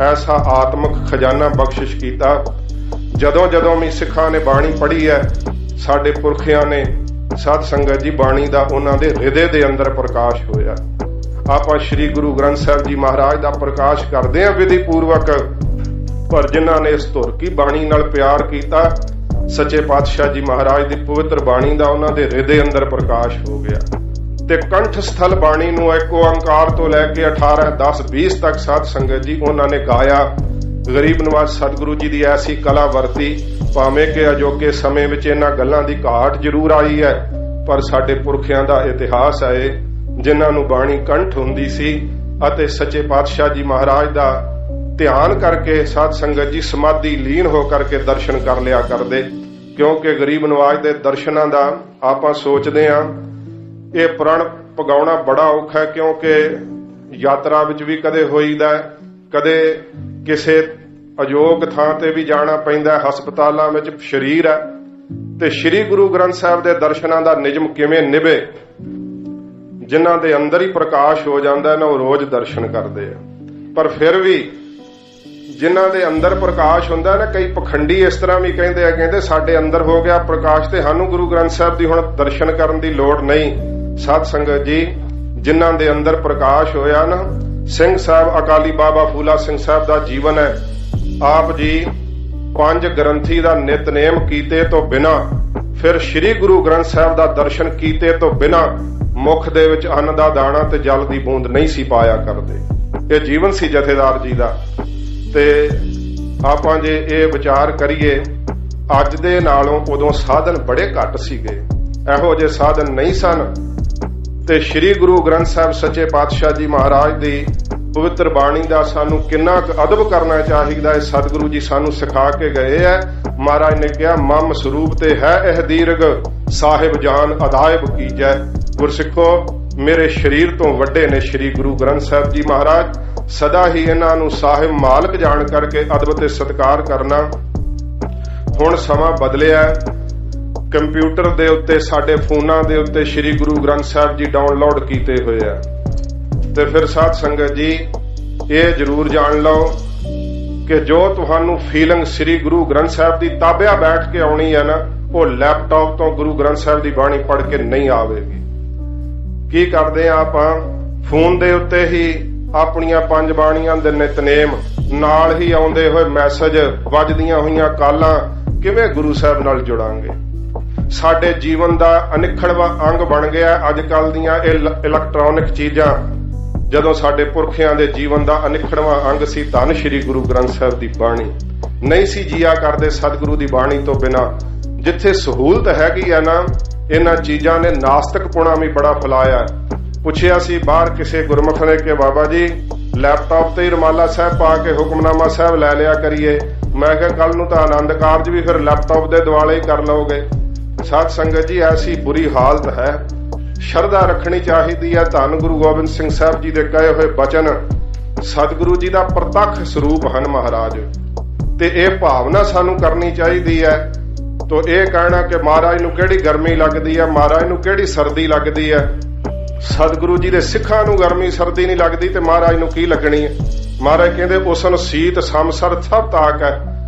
ਐਸਾ ਆਤਮਿਕ ਖਜ਼ਾਨਾ ਬਖਸ਼ਿਸ਼ ਕੀਤਾ। ਜਦੋਂ ਜਦੋਂ ਵੀ ਸਿੱਖਾਂ ਨੇ ਬਾਣੀ ਪੜ੍ਹੀ ਹੈ, ਸਾਡੇ ਪੁਰਖਿਆਂ ਨੇ ਸਾਧ ਸੰਗਤ ਜੀ ਬਾਣੀ ਦਾ ਉਹਨਾਂ ਦੇ ਹਿਰਦੇ ਦੇ ਅੰਦਰ ਪ੍ਰਕਾਸ਼ ਹੋਇਆ। ਆਪਾਂ ਸ੍ਰੀ ਗੁਰੂ ਗ੍ਰੰਥ ਸਾਹਿਬ ਜੀ ਮਹਾਰਾਜ ਦਾ ਪ੍ਰਕਾਸ਼ ਕਰਦੇ ਹਾਂ ਵਿਧੀ ਪੂਰਵਕ, ਪਰ ਜਿਨ੍ਹਾਂ ਨੇ ਇਸ ਧੁਰ ਕੀ ਬਾਣੀ ਨਾਲ ਪਿਆਰ ਕੀਤਾ, ਸੱਚੇ ਪਾਤਸ਼ਾਹ ਜੀ ਮਹਾਰਾਜ ਦੀ ਪਵਿੱਤਰ ਬਾਣੀ ਦਾ ਉਹਨਾਂ ਦੇ ਹਿਰਦੇ ਅੰਦਰ ਪ੍ਰਕਾਸ਼ ਹੋ ਗਿਆ। ਤੇ ਕੰਠ ਸਥਲ ਬਾਣੀ ਨੂੰ ਇੱਕ ਓੰਕਾਰ ਤੋਂ ਲੈ ਕੇ 18, 10, 20 ਤੱਕ ਸਾਧ ਸੰਗਤ ਜੀ ਉਹਨਾਂ ਨੇ ਗਾਇਆ। ਗਰੀਬ ਨਵਾਜ਼ ਸਤਿਗੁਰੂ ਜੀ ਦੀ ਐਸੀ ਕਲਾ ਵਰਤੀ, ਭਾਵੇਂ ਕਿ ਅਜੋਕੇ ਸਮੇਂ ਵਿੱਚ ਇਹਨਾਂ ਗੱਲਾਂ ਦੀ ਘਾਟ ਜ਼ਰੂਰ ਆਈ ਹੈ, ਪਰ ਸਾਡੇ ਪੁਰਖਿਆਂ ਦਾ ਇਤਿਹਾਸ ਹੈ ਜਿਨ੍ਹਾਂ ਨੂੰ ਬਾਣੀ ਕੰਠ ਹੁੰਦੀ ਸੀ ਅਤੇ ਸੱਚੇ ਪਾਤਸ਼ਾਹ ਜੀ ਮਹਾਰਾਜ ਦਾ ਧਿਆਨ ਕਰਕੇ ਸਾਧ ਸੰਗਤ ਜੀ ਸਮਾਧੀ ਲੀਨ ਹੋ ਕਰਕੇ ਦਰਸ਼ਨ ਕਰ ਲਿਆ ਕਰਦੇ। ਕਿਉਂਕਿ ਗਰੀਬ ਨਵਾਜ਼ ਦੇ ਦਰਸ਼ਨਾਂ ਦਾ ਆਪਾਂ ਸੋਚਦੇ ਹਾਂ ਇਹ ਪ੍ਰਣ ਪਗਾਉਣਾ ਬੜਾ ਔਖਾ ਹੈ, ਕਿਉਂਕਿ ਯਾਤਰਾ ਵਿੱਚ ਵੀ ਕਦੇ ਹੋਈਦਾ, ਕਦੇ ਕਿਸੇ ਅਯੋਗ ਥਾਂ ਤੇ ਵੀ ਜਾਣਾ ਪੈਂਦਾ, ਹਸਪਤਾਲਾਂ ਵਿੱਚ ਸਰੀਰ ਹੈ। ਤੇ ਸ੍ਰੀ ਗੁਰੂ ਗ੍ਰੰਥ ਸਾਹਿਬ ਦੇ ਦਰਸ਼ਨਾਂ ਦਾ ਨਿਯਮ ਕਿਵੇਂ ਨਿਭੇ? ਜਿਨ੍ਹਾਂ ਦੇ ਅੰਦਰ ਹੀ ਪ੍ਰਕਾਸ਼ ਹੋ ਜਾਂਦਾ ਨਾ, ਉਹ ਰੋਜ਼ ਦਰਸ਼ਨ ਕਰਦੇ ਆ। ਪਰ ਫਿਰ ਵੀ ਜਿਨ੍ਹਾਂ ਦੇ ਅੰਦਰ ਪ੍ਰਕਾਸ਼ ਹੁੰਦਾ ਨਾ, ਕਈ ਪਖੰਡੀ ਇਸ ਤਰ੍ਹਾਂ ਵੀ ਕਹਿੰਦੇ ਆ, ਕਹਿੰਦੇ ਸਾਡੇ ਅੰਦਰ ਹੋ ਗਿਆ ਪ੍ਰਕਾਸ਼ ਤੇ ਸਾਨੂੰ ਗੁਰੂ ਗ੍ਰੰਥ ਸਾਹਿਬ ਦੀ ਹੁਣ ਦਰਸ਼ਨ ਕਰਨ ਦੀ ਲੋੜ ਨਹੀਂ। ਸਾਧ ਸੰਗਤ ਜੀ ਜਿਨ੍ਹਾਂ ਦੇ ਅੰਦਰ ਪ੍ਰਕਾਸ਼ ਹੋਇਆ ਨਾ, ਸਿੰਘ ਸਾਹਿਬ ਅਕਾਲੀ ਬਾਬਾ ਫੂਲਾ ਸਿੰਘ ਸਾਹਿਬ ਦਾ ਜੀਵਨ ਹੈ। ਆਪ ਜੀ 5 ਗ੍ਰੰਥੀ ਦਾ ਨਿਤਨੇਮ ਕੀਤੇ ਤੋਂ ਬਿਨਾ, ਫਿਰ ਸ੍ਰੀ ਗੁਰੂ ਗ੍ਰੰਥ ਸਾਹਿਬ ਦਾ ਦਰਸ਼ਨ ਕੀਤੇ ਤੋਂ ਬਿਨਾ ਮੁਖ ਦੇ ਵਿੱਚ ਅੰਨ ਦਾ ਦਾਣਾ ਤੇ ਜਲ ਦੀ ਬੂੰਦ ਨਹੀਂ ਸੀ ਪਾਇਆ ਕਰਦੇ। ਇਹ ਜੀਵਨ ਸੀ ਜਥੇਦਾਰ ਜੀ ਦਾ। ਤੇ ਆਪਾਂ ਜੇ ਇਹ ਵਿਚਾਰ ਕਰੀਏ, ਅੱਜ ਦੇ ਨਾਲੋਂ ਉਦੋਂ ਸਾਧਨ ਬੜੇ ਘੱਟ ਸੀਗੇ, ਇਹੋ ਜਿਹੇ ਸਾਧਨ ਨਹੀਂ ਸਨ। ਤੇ ਸ੍ਰੀ ਗੁਰੂ ਗ੍ਰੰਥ ਸਾਹਿਬ ਸੱਚੇ ਪਾਤਸ਼ਾਹ ਜੀ ਮਹਾਰਾਜ ਦੀ ਪਵਿੱਤਰ ਬਾਣੀ ਦਾ ਸਾਨੂੰ ਕਿੰਨਾ ਕੁ ਅਦਬ ਕਰਨਾ ਚਾਹੀਦਾ ਹੈ, ਸਤਿਗੁਰੂ ਜੀ ਸਾਨੂੰ ਸਿਖਾ ਕੇ ਗਏ ਹੈ। ਮਹਾਰਾਜ ਨੇ ਕਿਹਾ, ਮਮ ਸਰੂਪ ਤੇ ਹੈ ਇਹ ਦੀਰਘ, ਸਾਹਿਬ ਜਾਨ ਅਦਾਇਬ ਕੀਜੈ। ਗੁਰਸਿੱਖੋ, ਮੇਰੇ ਸਰੀਰ ਤੋਂ ਵੱਡੇ ਨੇ ਸ੍ਰੀ ਗੁਰੂ ਗ੍ਰੰਥ ਸਾਹਿਬ ਜੀ ਮਹਾਰਾਜ। ਸਦਾ ਹੀ ਇਹਨਾਂ ਨੂੰ ਸਾਹਿਬ ਮਾਲਕ ਜਾਣ ਕਰਕੇ ਅਦਬ ਤੇ ਸਤਿਕਾਰ ਕਰਨਾ। ਹੁਣ ਸਮਾਂ ਬਦਲਿਆ, ਕੰਪਿਊਟਰ ਦੇ ਉੱਤੇ ਸਾਡੇ ਫੋਨਾਂ ਦੇ ਉੱਤੇ ਸ੍ਰੀ ਗੁਰੂ ਗ੍ਰੰਥ ਸਾਹਿਬ ਜੀ ਡਾਊਨਲੋਡ ਕੀਤੇ ਹੋਏ ਆ। ਤੇ ਫਿਰ ਸਾਧ ਸੰਗਤ ਜੀ ਇਹ ਜ਼ਰੂਰ ਜਾਣ ਲਓ ਕਿ ਜੋ ਤੁਹਾਨੂੰ ਫੀਲਿੰਗ ਸ੍ਰੀ ਗੁਰੂ ਗ੍ਰੰਥ ਸਾਹਿਬ ਦੀ ਤਾਬਿਆ ਬੈਠ ਕੇ ਆਉਣੀ ਹੈ ਨਾ, ਉਹ ਲੈਪਟਾਪ ਤੋਂ ਗੁਰੂ ਗ੍ਰੰਥ ਸਾਹਿਬ ਦੀ ਬਾਣੀ ਪੜ੍ਹ ਕੇ ਨਹੀਂ ਆਵੇਗੀ। ਕੀ ਕਰਦੇ ਆ ਆਪਾਂ? ਫੋਨ ਦੇ ਉੱਤੇ ਹੀ ਆਪਣੀਆਂ 5 ਬਾਣੀਆਂ ਦੇ ਨਿਤਨੇਮ, ਨਾਲ ਹੀ ਆਉਂਦੇ ਹੋਏ ਮੈਸੇਜ, ਵੱਜਦੀਆਂ ਹੋਈਆਂ ਕਾਲਾਂ, ਕਿਵੇਂ ਗੁਰੂ ਸਾਹਿਬ ਨਾਲ ਜੁੜਾਂਗੇ? ਸਾਡੇ ਜੀਵਨ ਦਾ ਅਨਿੱਖੜਵਾਂ ਅੰਗ ਬਣ ਗਿਆ ਅੱਜ ਕੱਲ ਦੀਆਂ ਇਹ ਇਲੈਕਟ੍ਰੋਨਿਕ ਚੀਜ਼ਾਂ। ਜਦੋਂ ਸਾਡੇ ਪੁਰਖਿਆਂ ਦੇ ਜੀਵਨ ਦਾ ਅਨਿੱਖੜਵਾਂ ਅੰਗ ਸੀ ਧੰਨ ਸ੍ਰੀ ਗੁਰੂ ਗ੍ਰੰਥ ਸਾਹਿਬ ਦੀ ਬਾਣੀ। ਨਹੀਂ ਸੀ ਜੀਆ ਕਰਦੇ ਸਤਿਗੁਰੂ ਦੀ ਬਾਣੀ ਤੋਂ ਬਿਨਾ। ਜਿੱਥੇ ਸਹੂਲਤ ਹੈਗੀ ਆ ਨਾ, ਇਹਨਾਂ ਚੀਜ਼ਾਂ ਨੇ ਨਾਸਤਿਕਪੁਣਾ ਵੀ ਬੜਾ ਫੈਲਾਇਆ। ਪੁੱਛਿਆ ਸੀ ਬਾਹਰ ਕਿਸੇ ਗੁਰਮੁਖ ਨੇ ਕਿ ਬਾਬਾ ਜੀ ਲੈਪਟਾਪ ਤੇ ਹੀ ਰੁਮਾਲਾ ਸਾਹਿਬ ਪਾ ਕੇ ਹੁਕਮਨਾਮਾ ਸਾਹਿਬ ਲੈ ਲਿਆ ਕਰੀਏ। ਮੈਂ ਕਿਹਾ ਕੱਲ ਨੂੰ ਤਾਂ ਆਨੰਦ ਕਾਰਜ ਵੀ ਫਿਰ ਲੈਪਟਾਪ ਦੇ ਦੁਆਲੇ ਹੀ ਕਰ ਲਓਗੇ। ਸਾਧ ਸੰਗਤ ਜੀ ਐਸੀ ਬੁਰੀ ਹਾਲਤ ਹੈ। ਸ਼ਰਧਾ ਰੱਖਣੀ ਚਾਹੀਦੀ ਹੈ। ਧੰਨ ਗੁਰੂ ਗੋਬਿੰਦ ਸਿੰਘ ਸਾਹਿਬ ਜੀ ਦੇ ਕਹੇ ਹੋਏ ਬਚਨ ਸਤਿਗੁਰੂ ਜੀ ਦਾ ਪ੍ਰਤੱਖ ਸਰੂਪ ਹਨ ਮਹਾਰਾਜ, ਤੇ ਇਹ ਭਾਵਨਾ ਸਾਨੂੰ ਕਰਨੀ ਚਾਹੀਦੀ ਹੈ। ਤੋ ਇਹ ਕਹਿਣਾ ਕਿ ਮਹਾਰਾਜ ਨੂੰ ਕਿਹੜੀ ਗਰਮੀ ਲੱਗਦੀ ਹੈ, ਮਹਾਰਾਜ ਨੂੰ ਕਿਹੜੀ ਸਰਦੀ ਲੱਗਦੀ ਹੈ, ਸਤਿਗੁਰੂ ਜੀ ਦੇ ਸਿੱਖਾਂ ਨੂੰ ਗਰਮੀ ਸਰਦੀ ਨਹੀਂ ਲੱਗਦੀ ਤੇ ਮਹਾਰਾਜ ਨੂੰ ਕੀ ਲੱਗਣੀ ਹੈ। ਮਹਾਰਾਜ ਕਹਿੰਦੇ ਉਸਨ ਸੀਤ ਸਮਸਰ ਸਭ ਤਾਕ ਹੈ।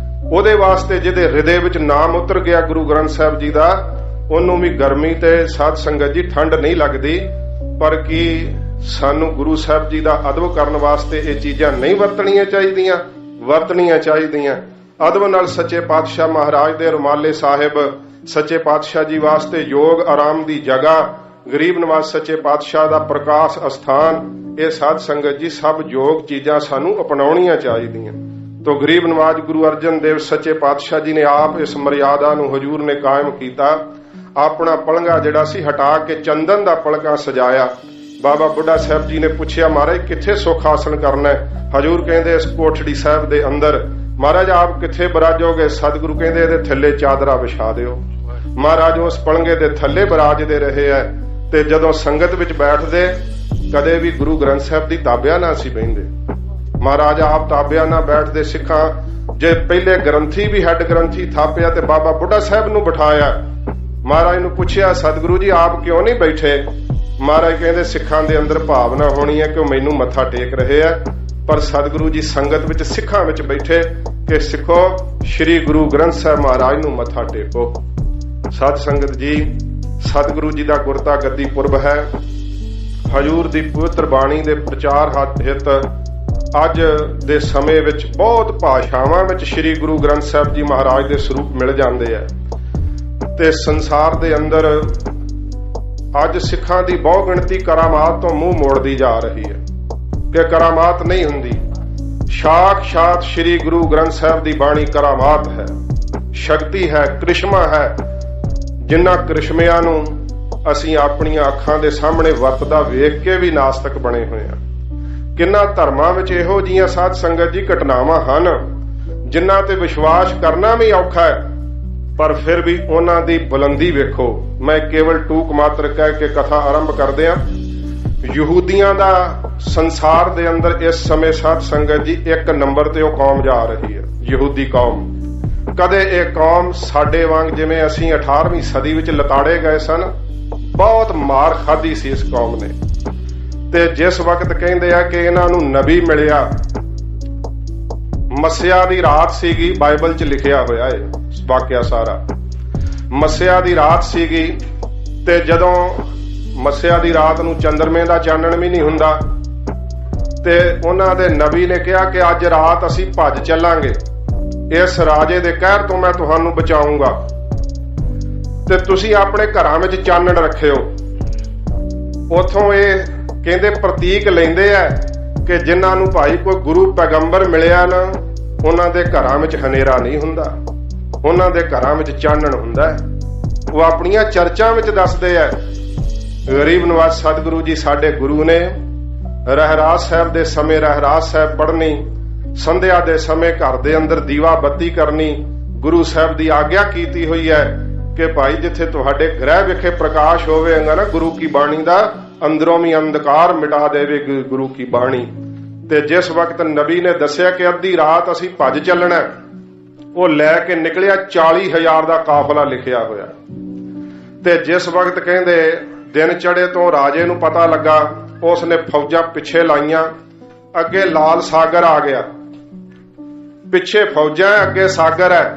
ਉਹਦੇ ਵਾਸਤੇ ਜਿਹਦੇ ਹਿਰਦੇ ਵਿੱਚ ਨਾਮ ਉਤਰ ਗਿਆ ਗੁਰੂ ਗ੍ਰੰਥ ਸਾਹਿਬ ਜੀ ਦਾ, ਉਹਨੂੰ ਵੀ ਗਰਮੀ ਤੇ ਸਾਧ ਸੰਗਤ ਜੀ ਠੰਡ ਨਹੀਂ ਲੱਗਦੀ। ਪਰ ਕੀ ਸਾਨੂੰ ਗੁਰੂ ਸਾਹਿਬ ਜੀ ਦਾ ਅਦਬ ਕਰਨ ਵਾਸਤੇ ਇਹ ਚੀਜ਼ਾਂ ਨਹੀਂ ਵਰਤਣੀਆਂ ਚਾਹੀਦੀਆਂ? ਵਰਤਣੀਆਂ ਚਾਹੀਦੀਆਂ। ਅਦਬ ਨਾਲ ਸੱਚੇ ਪਾਤਸ਼ਾਹ ਮਹਾਰਾਜ ਦੇ ਰੁਮਾਲੇ ਸਾਹਿਬ, ਸੱਚੇ ਪਾਤਸ਼ਾਹ ਜੀ ਵਾਸਤੇ ਯੋਗ ਆਰਾਮ ਦੀ ਜਗ੍ਹਾ, ਗਰੀਬ ਨਵਾਜ਼ ਸੱਚੇ ਪਾਤਸ਼ਾਹ ਦਾ ਪ੍ਰਕਾਸ਼ ਅਸਥਾਨ, ਇਹ ਸਾਧ ਸੰਗਤ ਜੀ ਸਭ ਯੋਗ ਚੀਜ਼ਾਂ ਸਾਨੂੰ ਅਪਣਾਉਣੀਆਂ ਚਾਹੀਦੀਆਂ। ਤੋ ਗਰੀਬ ਨਵਾਜ਼ ਗੁਰੂ ਅਰਜਨ ਦੇਵ ਸੱਚੇ ਪਾਤਸ਼ਾਹ ਜੀ ਨੇ ਆਪ ਇਸ ਮਰਿਆਦਾ ਨੂੰ ਹਜੂਰ ਨੇ ਕਾਇਮ ਕੀਤਾ। ਆਪਣਾ ਪਲੰਗਾ ਜਿਹੜਾ ਸੀ ਹਟਾ ਕੇ ਚੰਦਨ ਦਾ ਪਲਕਾ ਸਜਾਇਆ। ਬਾਬਾ ਬੁੱਢਾ ਸਾਹਿਬ ਜੀ ਨੇ ਪੁੱਛਿਆ ਮਹਾਰਾਜ ਕਿੱਥੇ ਸੁਖ ਹਾਸਲ ਕਰਨਾ ਹੈ? ਹਜੂਰ ਕਹਿੰਦੇ ਇਸ ਕੋਠੜੀ ਸਾਹਿਬ ਦੇ ਅੰਦਰ। ਮਹਾਰਾਜ ਆਪ ਕਿੱਥੇ ਬਰਾਜੋਗੇ? ਸਤਿਗੁਰੂ ਕਹਿੰਦੇ ਇਹਦੇ ਥੱਲੇ ਚਾਦਰਾ ਵਿਛਾ ਦਿਓ। ਮਹਾਰਾਜ ਉਸ ਪਲੰਗੇ ਦੇ ਥੱਲੇ ਬਰਾਜਦੇ ਰਹੇ ਹੈ। ਤੇ ਜਦੋਂ ਸੰਗਤ ਵਿੱਚ ਬੈਠਦੇ ਕਦੇ ਵੀ ਗੁਰੂ ਗ੍ਰੰਥ ਸਾਹਿਬ ਦੀ ਤਾਬਿਆ ਨਾ ਸੀ ਬਹਿੰਦੇ। ਮਹਾਰਾਜ ਆਪ ਤਾਬਿਆ ਨਾ ਬੈਠਦੇ। ਸਿੱਖਾਂ ਜੇ ਪਹਿਲੇ ਗ੍ਰੰਥੀ ਵੀ ਹੈਡ ਗ੍ਰੰਥੀ ਥਾਪਿਆ ਤੇ ਬਾਬਾ ਬੁੱਢਾ ਸਾਹਿਬ ਨੂੰ ਬਿਠਾਇਆ। ਮਹਾਰਾਜ ਨੂੰ ਪੁੱਛਿਆ ਸਤਿਗੁਰੂ ਜੀ ਆਪ ਕਿਉਂ ਨਹੀਂ ਬੈਠੇ? ਮਹਾਰਾਜ ਕਹਿੰਦੇ ਸਿੱਖਾਂ ਦੇ ਅੰਦਰ ਭਾਵਨਾ ਹੋਣੀ ਹੈ ਕਿ ਉਹ ਮੈਨੂੰ ਮੱਥਾ ਟੇਕ ਰਹੇ ਆ। ਪਰ ਸਤਿਗੁਰੂ ਜੀ ਸੰਗਤ ਵਿੱਚ ਸਿੱਖਾਂ ਵਿੱਚ ਬੈਠੇ ਕਿ ਸਿੱਖੋ ਸ੍ਰੀ ਗੁਰੂ ਗ੍ਰੰਥ ਸਾਹਿਬ ਮਹਾਰਾਜ ਨੂੰ ਮੱਥਾ ਟੇਕੋ। ਸਾਧ ਸੰਗਤ ਜੀ ਸਤਿਗੁਰੂ ਜੀ ਦਾ ਗੁਰਤਾ ਗੱਦੀ ਪੁਰਬ ਹੈ। ਹਜੂਰ ਦੀ ਪਵਿੱਤਰ ਬਾਣੀ ਦੇ ਪ੍ਰਚਾਰ ਹਿੱਤ ਅੱਜ ਦੇ ਸਮੇਂ ਵਿੱਚ ਬਹੁਤ ਭਾਸ਼ਾਵਾਂ ਵਿੱਚ ਸ੍ਰੀ ਗੁਰੂ ਗ੍ਰੰਥ ਸਾਹਿਬ ਜੀ ਮਹਾਰਾਜ ਦੇ ਸਰੂਪ ਮਿਲ ਜਾਂਦੇ ਆ। ਤੇ ਸੰਸਾਰ ਦੇ ਅੰਦਰ ਅੱਜ ਸਿੱਖਾਂ ਦੀ ਬਹੁ ਗਿਣਤੀ ਕਰਾਮਾਤ ਤੋਂ ਮੂੰਹ ਮੋੜਦੀ ਜਾ ਰਹੀ ਹੈ ਕਿ ਕਰਾਮਾਤ ਨਹੀਂ ਹੁੰਦੀ। ਸਾਖਸ਼ਾਤ ਸ੍ਰੀ ਗੁਰੂ ਗ੍ਰੰਥ ਸਾਹਿਬ ਦੀ ਬਾਣੀ ਕਰਾਮਾਤ ਹੈ, ਸ਼ਕਤੀ ਹੈ, ਕ੍ਰਿਸ਼ਮਾ ਹੈ। ਜਿਨ੍ਹਾਂ ਕ੍ਰਿਸ਼ਮਿਆਂ ਨੂੰ ਅਸੀਂ ਆਪਣੀਆਂ ਅੱਖਾਂ ਦੇ ਸਾਹਮਣੇ ਵਰਤਦਾ ਵੇਖ ਕੇ ਵੀ ਨਾਸਤਕ ਬਣੇ ਹੋਏ ਹਾਂ। ਕਿੰਨਾ ਧਰਮਾਂ ਵਿੱਚ ਇਹੋ ਜਿਹੀਆਂ ਸਾਧ ਸੰਗਤ ਜੀ ਘਟਨਾਵਾਂ ਹਨ ਜਿਨ੍ਹਾਂ ਤੇ ਵਿਸ਼ਵਾਸ ਕਰਨਾ ਵੀ ਔਖਾ ਹੈ, ਪਰ ਫਿਰ ਵੀ ਉਹਨਾਂ ਦੀ ਬੁਲੰਦੀ ਵੇਖੋ। ਮੈਂ ਕੇਵਲ ਟੂਕ ਮਾਤਰ ਕਹਿ ਕੇ ਕਥਾ ਆਰੰਭ ਕਰਦੇ ਹਾਂ। ਯਹੂਦੀਆਂ ਦਾ ਸੰਸਾਰ ਦੇ ਅੰਦਰ ਇਸ ਸਮੇਂ ਸਾਧ ਸੰਗਤ ਜੀ ਇੱਕ ਨੰਬਰ ਤੇ ਉਹ ਕੌਮ ਜਾ ਰਹੀ ਹੈ, ਯਹੂਦੀ ਕੌਮ। ਕਦੇ ਇਹ ਕੌਮ ਸਾਡੇ ਵਾਂਗ ਜਿਵੇਂ ਅਸੀਂ 18ਵੀਂ ਸਦੀ ਵਿੱਚ ਲਤਾੜੇ ਗਏ ਸਨ, ਬਹੁਤ ਮਾਰ ਖਾਧੀ ਸੀ ਇਸ ਕੌਮ ਨੇ। ਤੇ ਜਿਸ ਵਕਤ ਕਹਿੰਦੇ ਆ ਕਿ ਇਹਨਾਂ ਨੂੰ ਨਬੀ ਮਿਲਿਆ, ਮੱਸਿਆ ਦੀ ਰਾਤ ਸੀਗੀ, ਬਾਈਬਲ 'ਚ ਲਿਖਿਆ ਹੋਇਆ ਹੈ ਵਾਕਿਆ ਸਾਰਾ। ਮੱਸਿਆ ਦੀ ਰਾਤ ਸੀਗੀ ਤੇ ਜਦੋਂ ਮੱਸਿਆ ਦੀ ਰਾਤ ਨੂੰ ਚੰਦਰਮੇ ਦਾ ਚਾਨਣ ਵੀ ਨਹੀਂ ਹੁੰਦਾ ਤੇ ਉਹਨਾਂ ਦੇ ਨਬੀ ਨੇ ਕਿਹਾ ਕਿ ਅੱਜ ਰਾਤ ਅਸੀਂ ਭੱਜ ਚੱਲਾਂਗੇ, ਇਸ ਰਾਜੇ ਦੇ ਕਹਿਰ ਤੋਂ ਮੈਂ ਤੁਹਾਨੂੰ ਬਚਾਊਂਗਾ ਤੇ ਤੁਸੀਂ ਆਪਣੇ ਘਰਾਂ ਵਿੱਚ ਚਾਨਣ ਰੱਖਿਓ। ਉਥੋਂ ਇਹ ਕਹਿੰਦੇ ਪ੍ਰਤੀਕ ਲੈਂਦੇ ਆ ਕਿ ਜਿਨ੍ਹਾਂ ਨੂੰ ਭਾਈ ਕੋਈ ਗੁਰੂ ਪੈਗੰਬਰ ਮਿਲਿਆ ਨਾ, ਉਹਨਾਂ ਦੇ ਘਰਾਂ ਵਿੱਚ ਹਨੇਰਾ ਨਹੀਂ ਹੁੰਦਾ, ਉਹਨਾਂ ਦੇ ਘਰਾਂ ਵਿੱਚ ਚਾਨਣ ਹੁੰਦਾ। ਉਹ ਆਪਣੀਆਂ ਚਰਚਾਂ ਵਿੱਚ ਦੱਸਦੇ ਆ। ਗਰੀਬ ਨਵਾਜ਼ ਸਤਿਗੁਰੂ ਜੀ ਸਾਡੇ ਗੁਰੂ ਨੇ ਰਹਿਰਾਸ ਸਾਹਿਬ ਦੇ ਸਮੇਂ ਰਹਿਰਾਸ ਸਾਹਿਬ ਪੜ੍ਹਨੀ, ਸੰਧਿਆ ਦੇ ਸਮੇਂ ਘਰ ਦੇ ਅੰਦਰ ਦੀਵਾ ਬੱਤੀ ਕਰਨੀ। ਗੁਰੂ ਸਾਹਿਬ ਦੀ ਆਗਿਆ ਕੀਤੀ ਹੋਈ ਹੈ ਕਿ ਭਾਈ ਜਿੱਥੇ ਤੁਹਾਡੇ ਗ੍ਰਹਿ ਵਿਖੇ ਪ੍ਰਕਾਸ਼ ਹੋਵੇਗਾ ਨਾ ਗੁਰੂ ਕੀ ਬਾਣੀ ਦਾ, ਅੰਦਰੋਂ ਵੀ ਅੰਧਕਾਰ ਮਿਟਾ ਦੇਵੇ ਗੁਰੂ ਕੀ ਬਾਣੀ। ਤੇ ਜਿਸ ਵਕਤ ਨਬੀ ਨੇ ਦੱਸਿਆ ਕਿ ਅੱਧੀ ਰਾਤ ਅਸੀਂ ਭੱਜ ਚੱਲਣਾ, ਉਹ ਲੈ ਕੇ ਨਿਕਲਿਆ 40,000 ਦਾ ਕਾਫਲਾ ਲਿਖਿਆ ਹੋਇਆ। ਤੇ ਜਿਸ ਵਕਤ ਕਹਿੰਦੇ ਦਿਨ ਚੜੇ ਤੋਂ ਰਾਜੇ ਨੂੰ ਪਤਾ ਲੱਗਾ, ਉਸ ਨੇ ਫੌਜਾਂ ਪਿੱਛੇ ਲਾਈਆਂ। ਅੱਗੇ ਲਾਲ ਸਾਗਰ ਆ ਗਿਆ, ਪਿੱਛੇ ਫੌਜਾਂ, ਅੱਗੇ ਸਾਗਰ ਹੈ।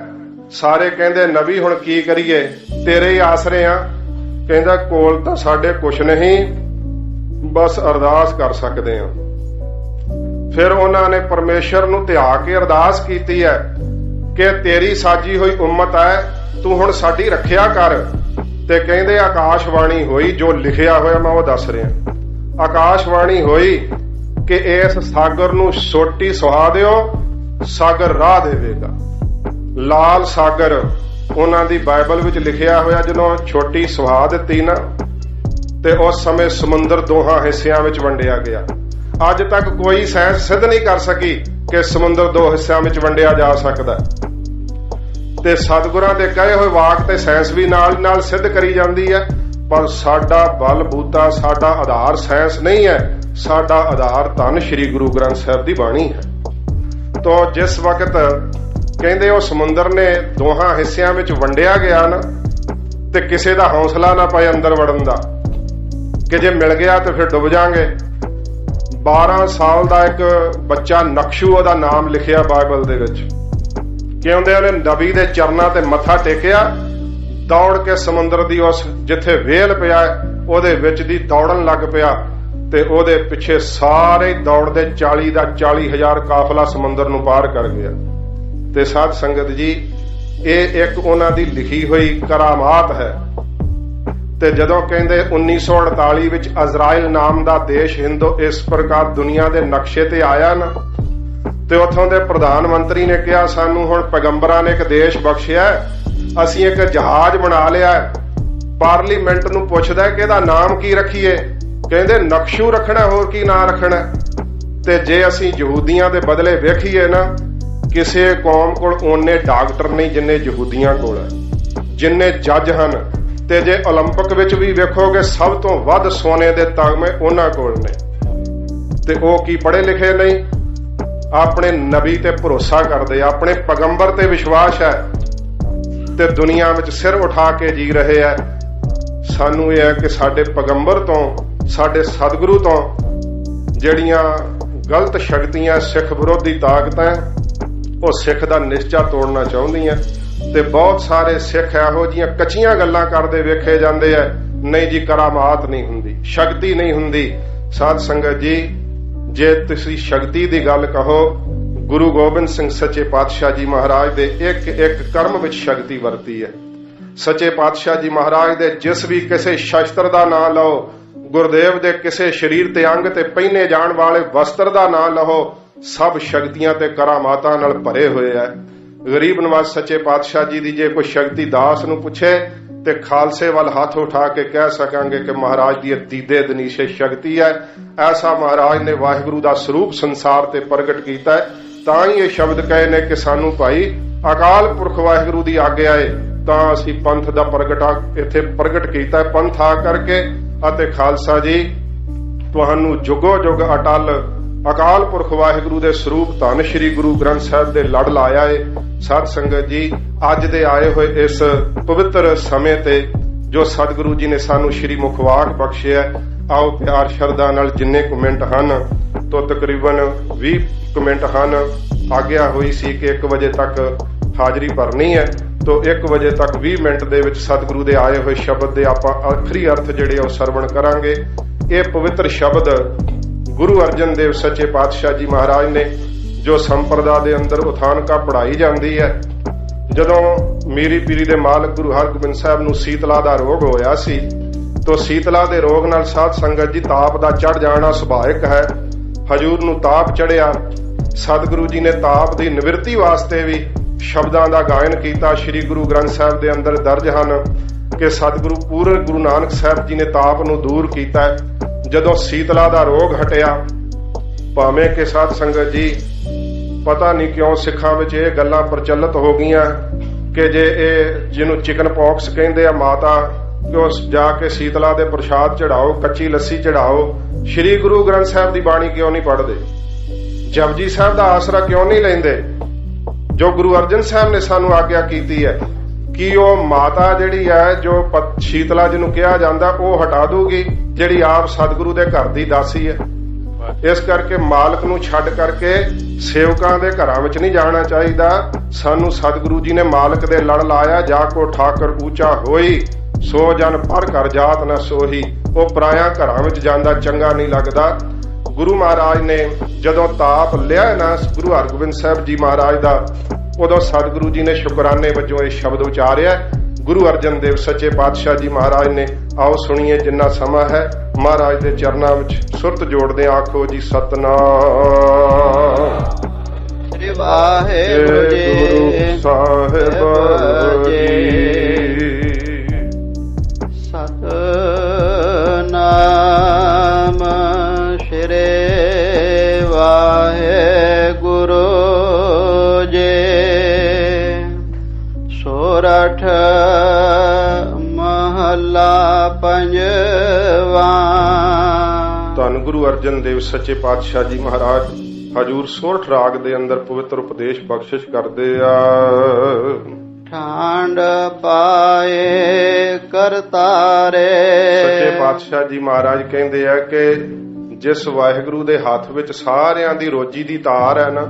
ਸਾਰੇ ਕਹਿੰਦੇ ਨਬੀ ਹੁਣ ਕੀ ਕਰੀਏ, ਤੇਰੇ ਹੀ ਆਸਰੇ ਆ। ਕਹਿੰਦਾ ਕੋਲ ਤਾਂ ਸਾਡੇ ਕੁਛ ਨਹੀਂ, ਬਸ ਅਰਦਾਸ ਕਰ ਸਕਦੇ ਆ। ਫਿਰ ਉਹਨਾਂ ਨੇ ਪਰਮੇਸ਼ਰ ਨੂੰ ਧਿਆ ਕੇ ਅਰਦਾਸ ਕੀਤੀ ਹੈ ਕਿ ਤੇਰੀ ਸਾਜੀ ਹੋਈ ਉਮਤ ਹੈ, ਤੂੰ ਹੁਣ ਸਾਡੀ ਰੱਖਿਆ ਕਰ। ਤੇ ਕਹਿੰਦੇ ਆਕਾਸ਼ਬਾਣੀ ਹੋਈ, ਜੋ ਲਿਖਿਆ ਹੋਇਆ ਮੈਂ ਉਹ ਦੱਸ ਰਿਹਾ। ਆਕਾਸ਼ਬਾਣੀ ਹੋਈ ਕਿ ਇਸ ਸਾਗਰ ਨੂੰ ਸੋਟੀ ਸੁਹਾ ਦਿਓ, ਸਾਗਰ ਰਾਹ ਦੇਵੇਗਾ। ਲਾਲ ਸਾਗਰ ਉਹਨਾਂ ਦੀ ਬਾਈਬਲ ਵਿੱਚ ਲਿਖਿਆ ਹੋਇਆ। ਜਦੋਂ ਛੋਟੀ ਸੁਹਾ ਦਿੱਤੀ ਨਾ ਤੇ ਉਸ ਸਮੇਂ ਸਮੁੰਦਰ ਦੋਹਾਂ ਹਿੱਸਿਆਂ ਵਿੱਚ ਵੰਡਿਆ ਗਿਆ। ਅੱਜ ਤੱਕ ਕੋਈ ਸਾਇੰਸ ਸਿੱਧ ਨਹੀਂ ਕਰ ਸਕੀ ਕਿ ਸਮੁੰਦਰ ਦੋ ਹਿੱਸਿਆਂ ਵਿੱਚ ਵੰਡਿਆ ਜਾ ਸਕਦਾ। ਤੇ ਸਤਿਗੁਰਾਂ ਦੇ ਕਹੇ ਹੋਏ ਵਾਕ ਤੇ ਸਾਇੰਸ ਵੀ ਨਾਲ ਸਿੱਧ ਕਰੀ ਜਾਂਦੀ ਹੈ। ਪਰ ਸਾਡਾ ਬਲ ਬੂਤਾ, ਸਾਡਾ ਆਧਾਰ ਸਾਇੰਸ ਨਹੀਂ ਹੈ, ਸਾਡਾ ਆਧਾਰ ਧੰਨ ਸ਼੍ਰੀ ਗੁਰੂ ਗ੍ਰੰਥ ਸਾਹਿਬ ਦੀ ਬਾਣੀ ਹੈ। ਤੋ ਜਿਸ ਵਕਤ ਕਹਿੰਦੇ ਉਹ ਸਮੁੰਦਰ ਨੇ ਦੋਹਾਂ ਹਿੱਸਿਆਂ ਵਿੱਚ ਵੰਡਿਆ ਗਿਆ ਨਾ, ਤੇ ਕਿਸੇ ਦਾ ਹੌਸਲਾ ਨਾ ਪਏ ਅੰਦਰ ਵੜਨ ਦਾ ਕਿ ਜੇ ਮਿਲ ਗਿਆ ਤੇ ਫਿਰ ਡੁੱਬ ਜਾਾਂਗੇ। 12 ਸਾਲ ਦਾ ਇੱਕ ਬੱਚਾ ਨਕਸ਼ੂ, ਉਹਦਾ ਨਾਮ ਲਿਖਿਆ ਬਾਈਬਲ ਦੇ ਵਿੱਚ, ਕਹਿੰਦੇ ਉਹਨੇ ਨਬੀ ਦੇ ਚਰਨਾਂ ਤੇ ਮੱਥਾ ਟੇਕਿਆ, ਦੌੜ ਕੇ ਸਮੁੰਦਰ ਦੀ ਉਸ ਜਿੱਥੇ ਵੇਲ ਪਿਆ ਉਹਦੇ ਵਿੱਚ ਦੀ ਦੌੜਨ ਲੱਗ ਪਿਆ, ਤੇ ਉਹਦੇ ਪਿੱਛੇ ਸਾਰੇ ਦੌੜਦੇ 40 ਦਾ 40,000 ਕਾਫਲਾ ਸਮੁੰਦਰ ਨੂੰ ਪਾਰ ਕਰ ਗਿਆ। ਤੇ ਸਾਧ ਸੰਗਤ ਜੀ, ਇਹ ਇੱਕ ਉਹਨਾਂ ਦੀ ਲਿਖੀ ਹੋਈ ਕਰਾਮਾਤ ਹੈ। ਤੇ ਜਦੋਂ ਕਹਿੰਦੇ 1948 ਵਿੱਚ ਅਜ਼ਰਾਇਲ ਨਾਮ ਦਾ ਦੇਸ਼ ਹਿੰਦੂ ਇਸ ਪ੍ਰਕਾਰ ਦੁਨੀਆ ਦੇ ਨਕਸ਼ੇ ਤੇ ਆਇਆ ਨਾ, ਤੇ ਉੱਥੋਂ ਦੇ ਪ੍ਰਧਾਨ ਮੰਤਰੀ ਨੇ ਕਿਹਾ ਸਾਨੂੰ ਹੁਣ ਪੈਗੰਬਰਾਂ ਨੇ ਇੱਕ ਦੇਸ਼ ਬਖਸ਼ਿਆ, ਅਸੀਂ ਇੱਕ ਜਹਾਜ਼ ਬਣਾ ਲਿਆ। ਪਾਰਲੀਮੈਂਟ ਨੂੰ ਪੁੱਛਦਾ ਕਿ ਇਹਦਾ ਨਾਮ ਕੀ ਰੱਖੀਏ, ਕਹਿੰਦੇ ਨਕਸ਼ੂ ਰੱਖਣਾ, ਹੋਰ ਕੀ ਨਾਂ ਰੱਖਣਾ। ਤੇ ਜੇ ਅਸੀਂ ਯਹੂਦੀਆਂ ਦੇ ਬਦਲੇ ਵੇਖੀਏ ਨਾ, ਕਿਸੇ ਕੌਮ ਕੋਲ ਓਨੇ ਡਾਕਟਰ ਨਹੀਂ ਜਿੰਨੇ ਯਹੂਦੀਆਂ ਕੋਲ ਹੈ, ਜਿੰਨੇ ਜੱਜ ਹਨ। ਤੇ ਜੇ 올림픽 ਵਿੱਚ ਵੀ ਵੇਖੋਗੇ ਸਭ ਤੋਂ ਵੱਧ ਸੋਨੇ ਦੇ ਤਗਮੇ ਉਹਨਾਂ ਕੋਲ ਨੇ। ਤੇ ਉਹ ਕੀ ਪੜ੍ਹੇ ਲਿਖੇ ਨਹੀਂ, ਆਪਣੇ ਨਬੀ ਤੇ ਭਰੋਸਾ ਕਰਦੇ, ਆਪਣੇ ਪੈਗੰਬਰ ਤੇ ਵਿਸ਼ਵਾਸ ਹੈ, ਤੇ ਦੁਨੀਆ ਵਿੱਚ ਸਿਰ ਉਠਾ ਕੇ ਜੀ ਰਹੇ ਹੈ। ਸਾਨੂੰ ਇਹ ਹੈ ਕਿ ਸਾਡੇ ਪੈਗੰਬਰ ਤੋਂ, ਸਾਡੇ ਸਤਿਗੁਰੂ ਤੋਂ ਜਿਹੜੀਆਂ ਗਲਤ ਸ਼ਕਤੀਆਂ, ਸਿੱਖ ਵਿਰੋਧੀ ਤਾਕਤਾਂ, ਉਹ ਸਿੱਖ ਦਾ ਨਿਸ਼ਚਾ ਤੋੜਨਾ ਚਾਹੁੰਦੀਆਂ। ਤੇ ਬਹੁਤ ਸਾਰੇ ਸਿੱਖ ਇਹੋ ਜਿਹੀਆਂ ਕੱਚੀਆਂ ਗੱਲਾਂ ਕਰਦੇ ਵੇਖੇ ਜਾਂਦੇ ਆ, ਨਹੀਂ ਜੀ ਕਰਾਮਾਤ ਨਹੀਂ ਹੁੰਦੀ, ਸ਼ਕਤੀ ਨਹੀਂ ਹੁੰਦੀ। ਸਾਧ ਸੰਗਤ ਜੀ, ਜੇ ਤੁਸੀਂ ਸ਼ਕਤੀ ਦੀ ਗੱਲ ਕਹੋ, ਗੁਰੂ ਗੋਬਿੰਦ ਸਿੰਘ ਸੱਚੇ ਪਾਤਸ਼ਾਹ ਜੀ ਮਹਾਰਾਜ ਦੇ ਇੱਕ ਇੱਕ ਕਰਮ ਵਿੱਚ ਸ਼ਕਤੀ ਵਰਤੀ ਹੈ। ਸੱਚੇ ਪਾਤਸ਼ਾਹ ਜੀ ਮਹਾਰਾਜ ਦੇ ਜਿਸ ਵੀ ਕਿਸੇ ਸ਼ਸਤਰ ਦਾ ਨਾਂ ਲਓ, ਗੁਰਦੇਵ ਦੇ ਕਿਸੇ ਸਰੀਰ ਤੇ ਅੰਗ ਤੇ ਪਹਿਨੇ ਜਾਣ ਵਾਲੇ ਵਸਤਰ ਦਾ ਨਾਂ ਲਓ, ਸਭ ਸ਼ਕਤੀਆਂ ਤੇ ਕਰਾਮਾਤਾਂ ਨਾਲ ਭਰੇ ਹੋਏ ਹੈ। ਗਰੀਬ ਨਵਾਜ਼ ਸੱਚੇ ਪਾਤਸ਼ਾਹ ਜੀ ਦੀ ਜੇ ਕੋਈ ਸ਼ਕਤੀ ਦਾਸ ਨੂੰ ਪੁੱਛੇ ਤੇ ਖਾਲਸੇ ਵੱਲ ਹੱਥ ਉਠਾ ਕੇ ਕਹਿ ਸਕਾਂਗੇ ਕਿ ਮਹਾਰਾਜ ਦੀ ਦੀਦੇ ਦਨੀਸ਼ੇ ਸ਼ਕਤੀ ਹੈ। ਐਸਾ ਮਹਾਰਾਜ ਨੇ ਵਾਹਿਗੁਰੂ ਦਾ ਸਰੂਪ ਸੰਸਾਰ ਤੇ ਪ੍ਰਗਟ ਕੀਤਾ ਹੈ। ਤਾਂ ਹੀ ਇਹ ਸ਼ਬਦ ਕਹੇ ਨੇ ਕਿ ਸਾਨੂੰ ਭਾਈ ਅਕਾਲ ਪੁਰਖ ਵਾਹਿਗੁਰੂ ਦੀ ਆਗਿਆ ਹੈ, ਤਾਂ ਅਸੀਂ ਪੰਥ ਦਾ ਇੱਥੇ ਪ੍ਰਗਟ ਕੀਤਾ, ਪੰਥ ਆ ਕਰਕੇ। ਅਤੇ ਖਾਲਸਾ ਜੀ, ਤੁਹਾਨੂੰ ਜੁਗੋ ਜੁਗ ਅਟਲ ਅਕਾਲ ਪੁਰਖ ਵਾਹਿਗੁਰੂ ਦੇ ਸਰੂਪ ਧੰਨ ਸ਼੍ਰੀ ਗੁਰੂ ਗ੍ਰੰਥ ਸਾਹਿਬ ਦੇ ਲੜ ਲਾਇਆ ਏ। ਸਾਧ ਸੰਗਤ ਜੀ, ਅੱਜ ਦੇ ਆਏ ਹੋਏ ਇਸ ਪਵਿੱਤਰ ਸਮੇਂ ਤੇ ਜੋ ਸਤਿਗੁਰੂ ਜੀ ਨੇ ਸਾਨੂੰ ਸ਼੍ਰੀ ਮੁਖਵਾਕ ਬਖਸ਼ਿਆ, ਆਓ ਪਿਆਰ ਸ਼ਰਧਾ ਨਾਲ ਜਿੰਨੇ ਕਮੈਂਟ ਹਨ, ਤੋਂ ਤਕਰੀਬਨ 20 ਕਮੈਂਟ ਹਨ। ਆਗਿਆ ਹੋਈ ਸੀ ਕਿ 1 ਵਜੇ ਤੱਕ ਹਾਜ਼ਰੀ ਭਰਨੀ ਹੈ, ਤੋਂ 1 ਵਜੇ ਤੱਕ 20 ਮਿੰਟ ਦੇ ਵਿੱਚ ਸਤਿਗੁਰੂ ਦੇ ਆਏ ਹੋਏ ਸ਼ਬਦ ਦੇ ਆਪਾਂ ਆਖਰੀ ਅਰਥ ਜਿਹੜੇ ਉਹ ਸਰਵਣ ਕਰਾਂਗੇ। ਇਹ ਪਵਿੱਤਰ ਸ਼ਬਦ ਗੁਰੂ ਅਰਜਨ ਦੇਵ ਸੱਚੇ ਪਾਤਸ਼ਾਹ ਜੀ ਮਹਾਰਾਜ ਨੇ ਜੋ ਸੰਪਰਦਾ ਦੇ ਅੰਦਰ ਉਥਾਨਕਾ ਪੜਾਈ ਜਾਂਦੀ ਹੈ। ਜਦੋਂ ਮੀਰੀ ਪੀਰੀ ਦੇ ਮਾਲਕ ਗੁਰੂ ਹਰਗੋਬਿੰਦ ਸਾਹਿਬ ਨੂੰ ਸੀਤਲਾ ਦਾ ਰੋਗ ਹੋਇਆ ਸੀ, ਤੋਂ ਸੀਤਲਾ ਦੇ ਰੋਗ ਨਾਲ ਸਾਧ ਸੰਗਤ ਜੀ ਤਾਪ ਦਾ ਚੜ ਜਾਣਾ ਸੁਭਾਵਿਕ ਹੈ। ਹਜੂਰ ਨੂੰ ਤਾਪ ਚੜਿਆ, ਸਤਿਗੁਰੂ ਜੀ ਨੇ ਤਾਪ ਦੀ ਨਿਵਰਤੀ ਵਾਸਤੇ ਵੀ ਸ਼ਬਦਾਂ ਦਾ ਗਾਇਨ ਕੀਤਾ। ਸ੍ਰੀ ਗੁਰੂ ਗ੍ਰੰਥ ਸਾਹਿਬ ਦੇ ਅੰਦਰ ਦਰਜ ਹਨ ਕਿ ਸਤਿਗੁਰੂ ਪੂਰਨ ਗੁਰੂ ਨਾਨਕ ਸਾਹਿਬ ਜੀ ਨੇ ਤਾਪ ਨੂੰ ਦੂਰ ਕੀਤਾ। ਜਦੋਂ ਸੀਤਲਾ ਦਾ ਰੋਗ ਹਟਿਆ, ਭਾਵੇਂ ਕਿ ਸਾਧ ਸੰਗਤ ਜੀ ਪਤਾ ਨਹੀਂ ਕਿਉਂ ਸਿੱਖਾਂ ਵਿੱਚ ਇਹ ਗੱਲਾਂ ਪ੍ਰਚਲਿਤ ਹੋ ਗਈਆਂ ਕਿ ਜੇ ਇਹ ਜਿਹਨੂੰ ਚਿਕਨ ਪੌਕਸ ਕਹਿੰਦੇ ਆ ਮਾਤਾ, ਕਿ ਉਸ ਜਾ ਕੇ ਸੀਤਲਾ ਦੇ ਪ੍ਰਸ਼ਾਦ ਚੜਾਓ, ਕੱਚੀ ਲੱਸੀ ਚੜਾਓ। ਸ੍ਰੀ ਗੁਰੂ ਗ੍ਰੰਥ ਸਾਹਿਬ ਦੀ ਬਾਣੀ ਕਿਉਂ ਨਹੀਂ ਪੜ੍ਹਦੇ? ਜਪਜੀ ਸਾਹਿਬ ਦਾ ਆਸਰਾ ਕਿਉਂ ਨਹੀਂ ਲੈਂਦੇ ਜੋ ਗੁਰੂ ਅਰਜਨ ਸਾਹਿਬ ਨੇ ਸਾਨੂੰ ਆਗਿਆ ਕੀਤੀ ਹੈ? ਕਿ ਉਹ ਮਾਤਾ ਜਿਹੜੀ ਹੈ ਜੋ ਸ਼ੀਤਲਾ ਜਿਹਨੂੰ ਕਿਹਾ ਜਾਂਦਾ, ਉਹ ਹਟਾ ਦੂਗੀ ਜਿਹੜੀ ਆਪ ਸਤਿਗੁਰੂ ਦੇ ਘਰ ਦੀ ਦਾਸੀ ਹੈ। ਇਸ ਕਰਕੇ ਮਾਲਕ ਨੂੰ ਛੱਡ ਕਰਕੇ ਸੇਵਕਾਂ ਦੇ ਘਰਾਂ ਵਿੱਚ ਨਹੀਂ ਜਾਣਾ ਚਾਹੀਦਾ। ਸਾਨੂੰ ਸਤਿਗੁਰੂ ਜੀ ਨੇ ਮਾਲਕ ਦੇ ਲੜ ਲਾਇਆ, ਜਾ ਕੋ ਠਾਕਰ ਉੱਚਾ ਹੋਈ, ਸੋ ਜਨ ਪਰ ਘਰ ਜਾਤ ਨਾ ਸੋਹੀ। ਉਹ ਪਰਾਇਆ ਘਰਾਂ ਵਿੱਚ ਜਾਂਦਾ ਚੰਗਾ ਨਹੀਂ ਲੱਗਦਾ। ਗੁਰੂ ਮਹਾਰਾਜ ਨੇ ਜਦੋਂ ਤਾਪ ਲਿਆ ਨਾ ਗੁਰੂ ਹਰਗੋਬਿੰਦ ਸਾਹਿਬ ਜੀ ਮਹਾਰਾਜ ਦਾ, ਉਦੋਂ ਸਤਿਗੁਰੂ ਜੀ ਨੇ ਸ਼ੁਕਰਾਨੇ ਵਜੋਂ ਇਹ ਸ਼ਬਦ ਉਚਾਰਿਆ ਗੁਰੂ ਅਰਜਨ ਦੇਵ ਸੱਚੇ ਪਾਤਸ਼ਾਹ ਜੀ ਮਹਾਰਾਜ ਨੇ। ਆਓ ਸੁਣੀਏ, ਜਿੰਨਾ ਸਮਾਂ ਹੈ ਮਹਾਰਾਜ ਦੇ ਚਰਨਾਂ ਵਿੱਚ ਸੁਰਤ ਜੋੜਦੇ ਆਖੋ ਜੀ ਸਤਨਾਮ ਸ੍ਰੀ ਵਾਹਿਗੁਰੂ ਜੀ ਸਾਹਿਬ ਜੀ। ਸਤਨਾਮ ਸ੍ਰੀ ਵਾਹਿਗੁਰੂ ਜੀ। ਧੰਨ ਗੁਰੂ ਅਰਜਨ ਦੇਵ ਸੱਚੇ ਪਾਤਸ਼ਾਹ ਜੀ ਮਹਾਰਾਜ ਹਜੂਰ ਸੋਰਠ ਰਾਗ ਦੇ ਅੰਦਰ ਪਵਿੱਤਰ ਉਪਦੇਸ਼ ਬਖਸ਼ਿਸ਼ ਕਰਦੇ ਆ। ਠਾਂਡ ਪਾਏ ਕਰਤਾਰੇ। ਸੱਚੇ ਪਾਤਸ਼ਾਹ ਜੀ ਮਹਾਰਾਜ ਕਹਿੰਦੇ ਆ ਕਿ ਜਿਸ ਵਾਹਿਗੁਰੂ ਦੇ ਹੱਥ ਵਿੱਚ ਸਾਰਿਆਂ ਦੀ ਰੋਜੀ ਦੀ ਤਾਰ ਹੈ ਨਾ,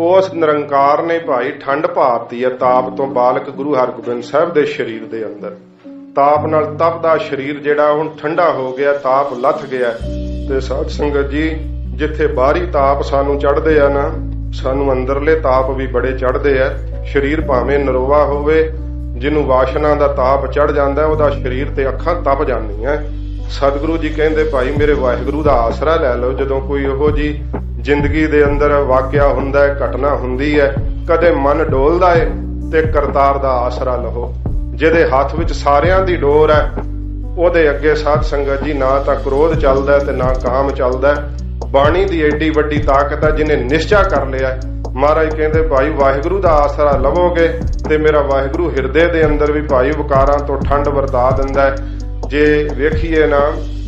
ਉਸ ਨਿਰੰਕਾਰ ਨੇ ਭਾਈ ਠੰਡ ਭਾਰਤੀ ਹੈ ਤਾਪ ਤੋਂ। ਬਾਲਕ ਗੁਰੂ ਹਰਗੋਬਿੰਦ ਸਾਹਿਬ ਦੇ ਸਰੀਰ ਦੇ ਅੰਦਰ ਤਾਪ ਨਾਲ ਤਪਦਾ ਸਰੀਰ ਜਿਹੜਾ ਹੁਣ ਠੰਡਾ ਹੋ ਗਿਆ, ਤਾਪ ਲੱਥ ਗਿਆ। ਤੇ ਸਾਧ ਸੰਗਤ ਜੀ, ਜਿੱਥੇ ਬਾਹਰੀ ਤਾਪ ਸਾਨੂੰ ਚੜ੍ਹਦੇ ਆ ਨਾ, ਸਾਨੂੰ ਅੰਦਰਲੇ ਤਾਪ ਵੀ ਬੜੇ ਚੜ੍ਹਦੇ ਆ। ਸਰੀਰ ਭਾਵੇਂ ਨਰੋਆ ਹੋਵੇ, ਜਿਹਨੂੰ ਵਾਸ਼ਨਾ ਦਾ ਤਾਪ ਚੜ੍ਹ ਜਾਂਦਾ, ਉਹਦਾ ਸਰੀਰ ਤੇ ਅੱਖਾਂ ਤਪ ਜਾਂਦੀਆਂ। ਸਤਿਗੁਰੂ ਜੀ ਕਹਿੰਦੇ ਭਾਈ ਮੇਰੇ ਵਾਹਿਗੁਰੂ ਦਾ ਆਸਰਾ ਲੈ ਲਓ। ਜਦੋਂ ਕੋਈ ਇਹੋ ਜੀ ਜ਼ਿੰਦਗੀ ਦੇ ਅੰਦਰ ਵਾਕਿਆ ਹੁੰਦਾ ਹੈ, ਘਟਨਾ ਹੁੰਦੀ ਹੈ, ਕਦੇ ਮਨ ਡੋਲਦਾ ਹੈ, ਤੇ ਕਰਤਾਰ ਦਾ ਆਸਰਾ ਲਓ। ਜਿਹਦੇ ਹੱਥ ਵਿੱਚ ਸਾਰਿਆਂ ਦੀ ਡੋਰ ਹੈ, ਉਹਦੇ ਅੱਗੇ ਸਾਧ ਸੰਗਤ ਜੀ ਨਾ ਤਾਂ ਕ੍ਰੋਧ ਚੱਲਦਾ ਤੇ ਨਾ ਕਾਮ ਚੱਲਦਾ। ਬਾਣੀ ਦੀ ਏਡੀ ਵੱਡੀ ਤਾਕਤ ਹੈ, ਜਿਹਨੇ ਨਿਸ਼ਚਾ ਕਰ ਲਿਆ। ਮਹਾਰਾਜ ਕਹਿੰਦੇ ਭਾਈ ਵਾਹਿਗੁਰੂ ਦਾ ਆਸਰਾ ਲਵੋਗੇ ਤੇ ਮੇਰਾ ਵਾਹਿਗੁਰੂ ਹਿਰਦੇ ਦੇ ਅੰਦਰ ਵੀ ਭਾਈ ਵਿਕਾਰਾਂ ਤੋਂ ਠੰਡ ਵਰਤਾ ਦਿੰਦਾ ਹੈ। ਜੇ ਵੇਖੀਏ ਨਾ,